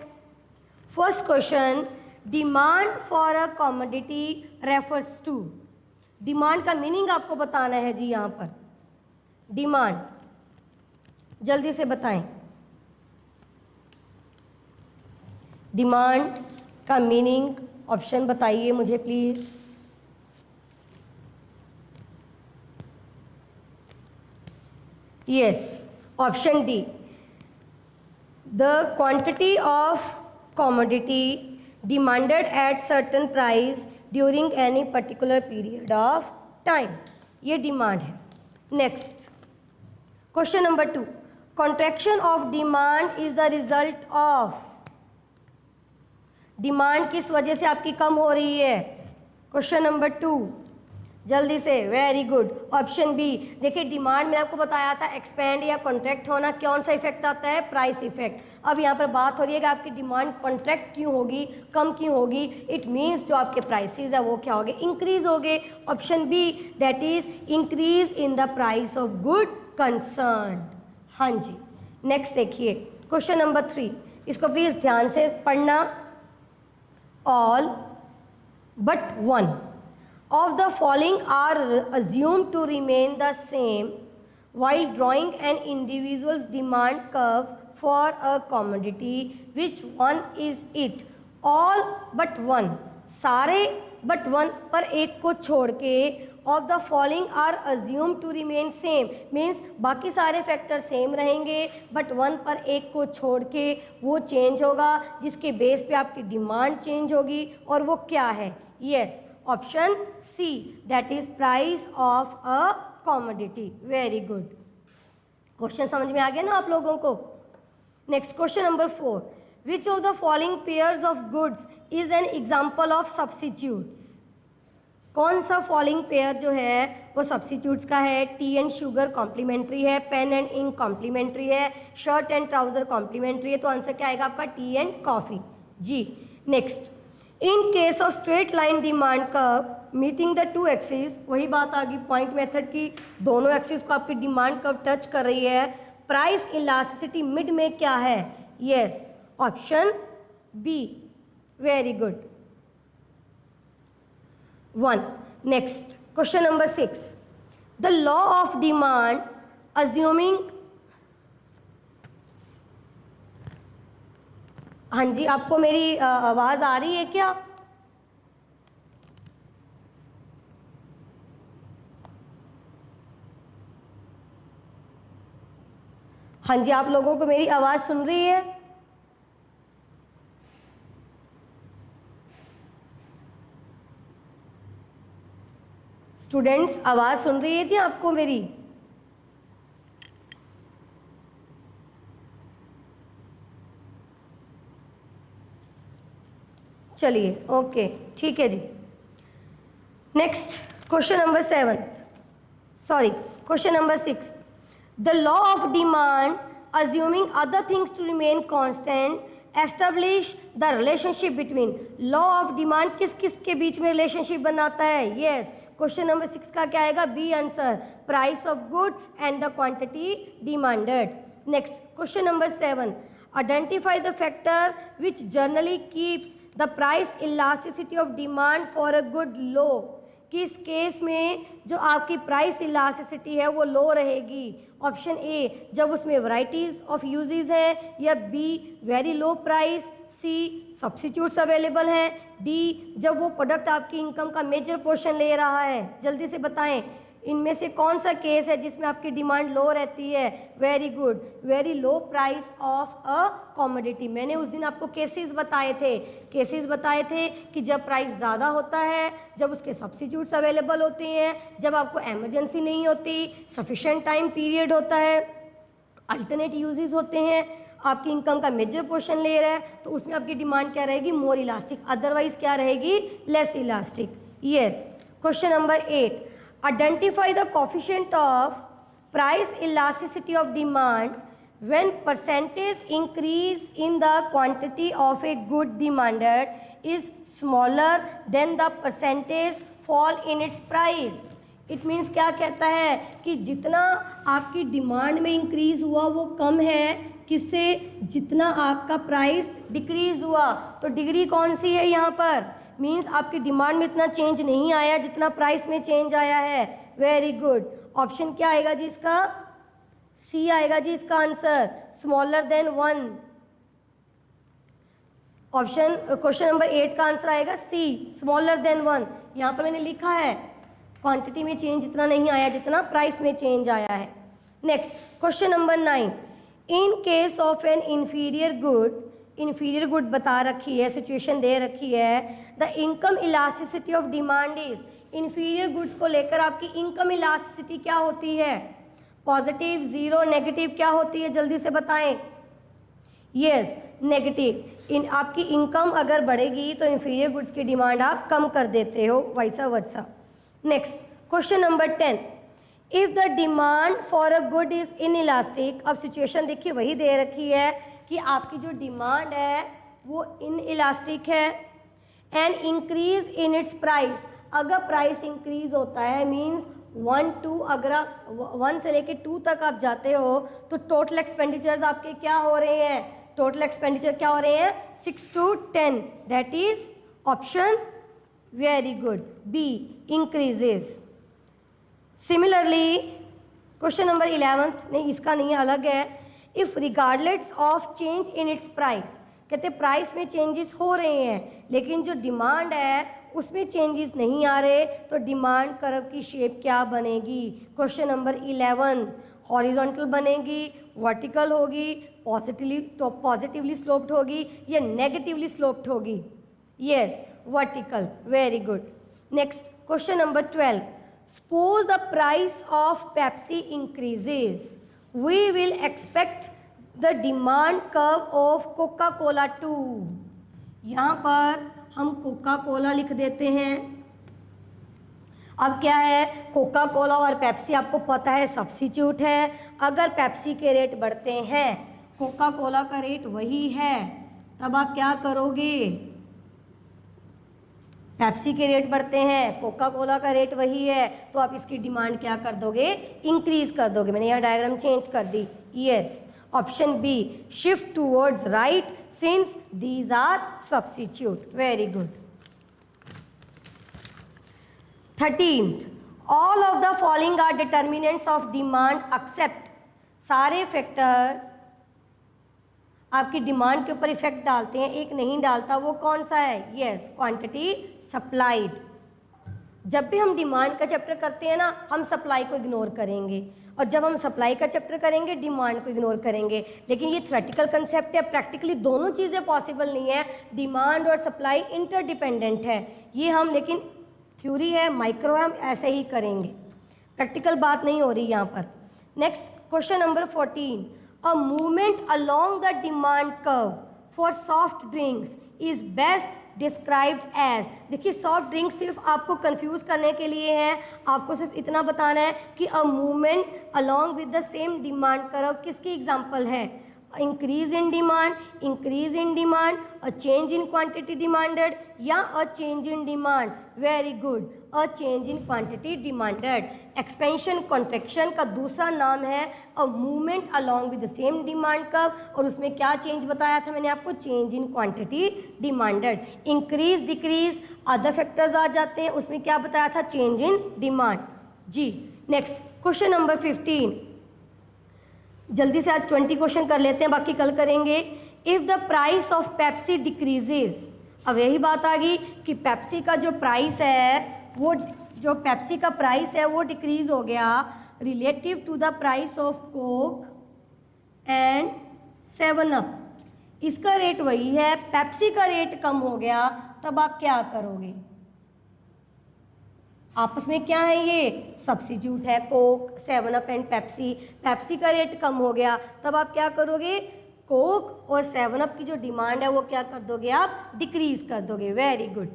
First question, demand for a commodity refers to. Demand का मीनिंग आपको बताना है जी। यहाँ पर डिमांड जल्दी से बताएं, डिमांड का मीनिंग ऑप्शन बताइए मुझे please. Yes, option D, the quantity of commodity demanded at certain price during any particular period of time. ये डिमांड है। Next question number 2, contraction of demand is the result of. Demand किस वजह से आपकी कम हो रही है? क्वेश्चन नंबर 2, जल्दी से। Very good, option b. देखिए डिमांड में आपको बताया था एक्सपेंड या कॉन्ट्रैक्ट होना, कौन सा इफेक्ट आता है? Price effect. अब यहाँ पर बात हो रही है कि आपकी डिमांड कॉन्ट्रैक्ट क्यों होगी, कम क्यों होगी? इट मीन्स जो आपके प्राइसेस है वो क्या हो गए? इंक्रीज हो गए। Option B, that is increase in the price of good concern. हाँ जी। नेक्स्ट देखिए क्वेश्चन नंबर 3, इसको प्लीज ध्यान से पढ़ना। All but one of the following are assumed to remain the same while drawing an individual's demand curve for a commodity. Which one is it? All but one, सारे but one पर एक को छोड़ के, of the following are assumed to remain same means बाकी सारे factor same रहेंगे but one पर एक को छोड़ के वो चेंज होगा, जिसके बेस पे आपकी डिमांड चेंज होगी। और वो क्या है? Yes, option C, that is price of a commodity. Very good, question समझ में आ गया ना आप लोगों को। Next question number 4, which of the following pairs of goods is an example of substitutes. कौन सा फॉलोइंग पेयर जो है वो सब्सिट्यूट्स का है? टी एंड शुगर कॉम्प्लीमेंट्री है, पेन एंड इंक कॉम्प्लीमेंट्री है, शर्ट एंड ट्राउजर कॉम्प्लीमेंट्री है। तो आंसर क्या आएगा आपका? टी एंड कॉफ़ी जी। Next, in case of straight line demand curve meeting the two axis, वही बात आ गई पॉइंट मेथड की, दोनों एक्सिस को आपकी डिमांड कर्व टच कर रही है। प्राइस इलास्टिसिटी मिड में क्या है? Yes, option B. Very good, 1. Next, question number 6. The law of demand assuming, हाँ जी, आपको मेरी आवाज़ आ रही है क्या? हाँ जी, आप लोगों को मेरी आवाज़ सुन रही है? स्टूडेंट्स आवाज़ सुन रही है जी आपको मेरी? चलिए ओके, ठीक है जी। Next question number 7, sorry question number 6, the law of demand assuming other things to remain constant, establish the relationship between law of demand. किस किस के बीच में relationship बनाता है? Yes. क्वेश्चन नंबर 6 का क्या आएगा? B answer, price of good and the quantity demanded. Next question number 7, identify the factor which generally keeps the price elasticity of demand for a good low. किस केस में जो आपकी प्राइस इलास्टिसिटी है वो लो रहेगी? ऑप्शन ए, जब उसमें वैरायटीज ऑफ यूजेस हैं, या बी, वेरी लो प्राइस, सी, सब्स्टिट्यूट्स अवेलेबल हैं, डी, जब वो प्रोडक्ट आपकी इनकम का मेजर पोर्शन ले रहा है. जल्दी से बताएं, इनमें से कौन सा केस है जिसमें आपकी डिमांड लो रहती है? Very good, very low price of a commodity. मैंने उस दिन आपको केसेस बताए थे कि जब प्राइस ज़्यादा होता है, जब उसके सब्स्टिट्यूट्स अवेलेबल होते हैं, जब आपको एमरजेंसी नहीं होती, सफिशेंट टाइम पीरियड होता है, अल्टरनेट यूजेस होते हैं, आपकी इनकम का मेजर पोर्शन ले रहा है, तो उसमें आपकी डिमांड क्या रहेगी? मोर इलास्टिक. अदरवाइज क्या रहेगी? Less elastic. Yes. Question number 8, identify the coefficient of price elasticity of demand when percentage increase in the quantity of a good demanded is smaller than the percentage fall in its price. It means क्या कहता है कि जितना आपकी demand में increase हुआ वो कम है किससे? जितना आपका प्राइस डिक्रीज हुआ. तो डिग्री कौन सी है यहाँ पर? मीन्स आपकी डिमांड में इतना चेंज नहीं आया जितना प्राइस में चेंज आया है. Very good. ऑप्शन क्या आएगा जी इसका? सी आएगा जी इसका answer, smaller than 1. Option question number 8 का आंसर आएगा सी, स्मॉलर देन 1. यहाँ पर मैंने लिखा है क्वांटिटी में चेंज इतना नहीं आया जितना प्राइस में चेंज आया है. Next question number 9, in case of N inferior good बता रखी है, सिचुएशन दे रखी है. The income elasticity of demand is. Inferior goods को लेकर आपकी इनकम इलास्टिसिटी क्या होती है? पॉजिटिव, जीरो, नेगेटिव, क्या होती है? जल्दी से बताएं. Yes, negative. आपकी इनकम अगर बढ़ेगी तो इंफीरियर गुड्स की डिमांड आप कम कर देते हो, वाइसा वर्सा. Next question number 10, if the demand for a good is in elastic. अब सिचुएशन देखिए वही दे रखी है कि आपकी जो डिमांड है वो इन इलास्टिक है, and increase in its price. अगर प्राइस इंक्रीज होता है मीन्स 1 2, अगर आप 1 से लेके 2 तक आप जाते हो तो टोटल एक्सपेंडिचर्स आपके क्या हो रहे हैं? टोटल एक्सपेंडिचर क्या हो रहे हैं? 6 to 10. That is option, very good, B, increases. Similarly question number 11, नहीं इसका नहीं है, अलग है. If regardless of change in its price. कहते प्राइस में चेंजेस हो रहे हैं लेकिन जो डिमांड है उसमें चेंजेस नहीं आ रहे, तो डिमांड कर्व की शेप क्या बनेगी? क्वेश्चन नंबर 11, हॉरिजॉन्टल बनेगी, वर्टिकल होगी, पॉजिटिवली स्लोप्ड होगी या नेगेटिवली स्लोप्ड होगी? Yes, vertical. Very good. Next question number 12, suppose the price of Pepsi increases, we will expect the demand curve of Coca Cola to. यहाँ पर हम Coca Cola लिख देते हैं. अब क्या है, कोका कोला और पेप्सी आपको पता है सब्स्टिट्यूट है. अगर पेप्सी के रेट बढ़ते हैं, कोका कोला का रेट वही है, तब आप क्या करोगे? पेप्सी के रेट बढ़ते हैं, कोका कोला का रेट वही है, तो आप इसकी डिमांड क्या कर दोगे? इंक्रीज कर दोगे. मैंने यहाँ डायग्राम चेंज कर दी. Yes, option B, shift towards right since these are substitute. Very good. 13th, all of the following are determinants of demand except. सारे फैक्टर्स आपकी डिमांड के ऊपर इफेक्ट डालते हैं, एक नहीं डालता. वो कौन सा है? Yes, quantity supplied. जब भी हम डिमांड का चैप्टर करते हैं ना, हम सप्लाई को इग्नोर करेंगे, और जब हम सप्लाई का चैप्टर करेंगे डिमांड को इग्नोर करेंगे. लेकिन ये थ्योरेटिकल कंसेप्ट है, प्रैक्टिकली दोनों चीज़ें पॉसिबल नहीं है. डिमांड और सप्लाई इंटरडिपेंडेंट है. ये हम, लेकिन थ्योरी है, माइक्रो हम ऐसे ही करेंगे, प्रैक्टिकल बात नहीं हो रही यहाँ पर. Next question number 14, a movement along the demand curve for soft drinks is best described as. देखिए सॉफ्ट ड्रिंक सिर्फ आपको कंफ्यूज करने के लिए है, आपको सिर्फ इतना बताना है कि a movement along with the same demand curve किसकी एग्जांपल है? Increase in demand, a change in quantity demanded या a change in demand. Very good, a change in quantity demanded. Expansion contraction का दूसरा नाम है a movement along with the same demand curve, और उसमें क्या चेंज बताया था मैंने आपको? Change in quantity demanded. Increase decrease other factors आ जाते हैं, उसमें क्या बताया था? Change in demand. जी नेक्स्ट क्वेश्चन नंबर 15। जल्दी से आज 20 क्वेश्चन कर लेते हैं, बाकी कल करेंगे। If the price of Pepsi decreases, अब यही बात आ गई कि पेप्सी का जो प्राइस है वो, जो पेप्सी का प्राइस है वो डिक्रीज हो गया relative to the price of Coke and 7 up. इसका रेट वही है, पेप्सी का रेट कम हो गया, तब आप क्या करोगे? आपस में क्या है? ये सब्स्टिट्यूट है, Coke 7 up and Pepsi. Pepsi का रेट कम हो गया, तब आप क्या करोगे? कोक और 7 अप की जो डिमांड है वो क्या कर दोगे? आप डिक्रीज कर दोगे। Very good.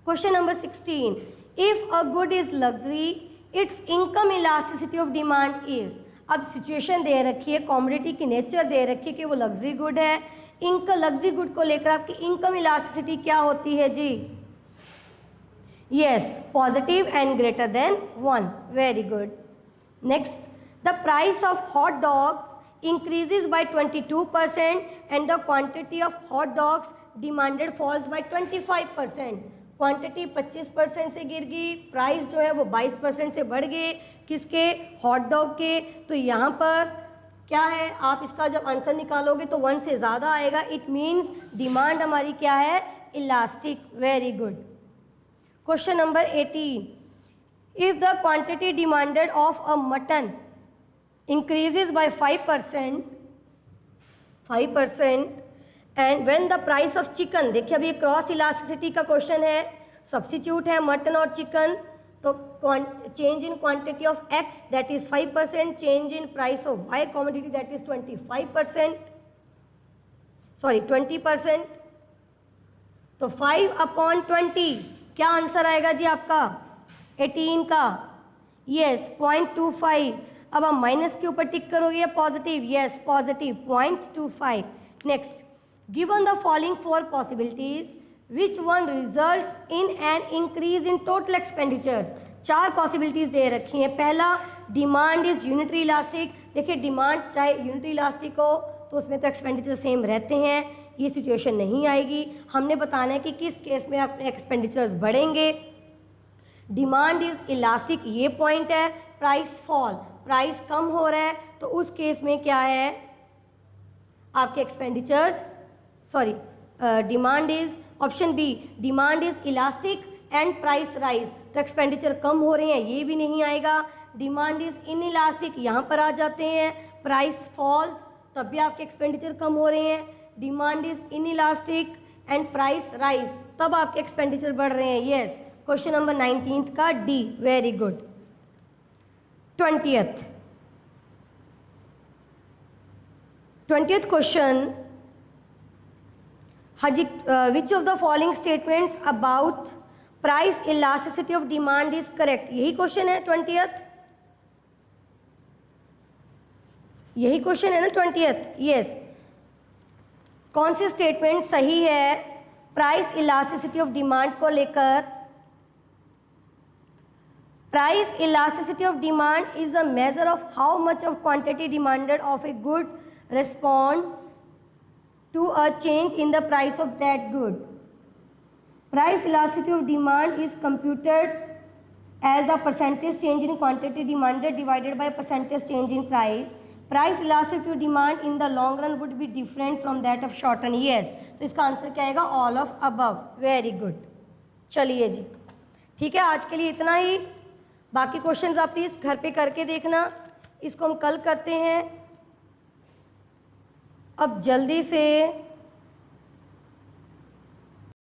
Question number 16। If a good is luxury it's income elasticity of demand is. अब सिचुएशन दे रखी है, कॉमोडिटी की नेचर दे रखी है कि वो लग्जरी गुड है। लग्जरी गुड को लेकर आपकी इनकम इलास्टिसिटी क्या होती है जी? Yes, positive and greater than 1. Very good. Next, the price of hot dogs increases by 22% and the quantity of hot dogs demanded falls by 25%. Quantity 25% से गिर गई, प्राइस जो है वो 22% से बढ़ गए। किसके? हॉट डॉग के। तो यहाँ पर क्या है? आप इसका जब आंसर निकालोगे तो 1 से ज़्यादा आएगा। इट मीन्स डिमांड हमारी क्या है? Elastic. Very good. Question number 18. If the quantity demanded of a mutton increases by 5%, and when the price of chicken, देखिए अभी क्रॉस इलास्टिसिटी का क्वेश्चन है, सब्स्टिट्यूट है मटन और चिकन, तो change in quantity of x that is 5%, change in price of y commodity that is 20%। तो 5/20 क्या answer आएगा जी आपका? 18 का। यस, 0.25। अब आप माइनस के ऊपर टिक करोगे या positive? Yes, positive 0.25। Next, given the following 4 possibilities which one results in an increase in total expenditures. 4 possibilities दे रखी हैं। पहला, डिमांड इज यूनिटरी इलास्टिक। देखिए डिमांड चाहे यूनिटरी इलास्टिक हो तो उसमें तो एक्सपेंडिचर सेम रहते हैं, ये सिचुएशन नहीं आएगी। हमने बताना है कि किस केस में अपने एक्सपेंडिचर्स बढ़ेंगे। डिमांड इज इलास्टिक, ये पॉइंट है। प्राइस फॉल, प्राइस कम हो रहा है, तो उस केस में क्या है? आपके expenditures, demand is, option B, demand is elastic and price rise, तो एक्सपेंडिचर कम हो रहे हैं, ये भी नहीं आएगा। डिमांड इज इन इलास्टिक, यहाँ पर आ जाते हैं। प्राइस फॉल्स, तब भी आपके एक्सपेंडिचर कम हो रहे हैं। Demand is in elastic and price rise, तब आपके एक्सपेंडिचर बढ़ रहे हैं। यस, क्वेश्चन नंबर 19 का D. Very good. 20th question, Haji, which of the following statements about price elasticity of demand is correct. यही क्वेश्चन है 20th, यही question है ना 20th। यस, कौन सी स्टेटमेंट सही है प्राइस इलास्टिसिटी ऑफ डिमांड को लेकर? Price elasticity of demand is a measure of how much of quantity demanded of a good response to a change in the price of that good. Price elasticity of demand is computed as the percentage change in quantity demanded divided by percentage change in price. Price elasticity of demand in the long run would be different from that of short run. Yes, तो इसका answer क्या आएगा? All of above. Very good. चलिए जी, ठीक है, आज के लिए इतना ही। बाकी क्वेश्चंस आप प्लीज़ घर पे करके देखना, इसको हम कल करते हैं। अब जल्दी से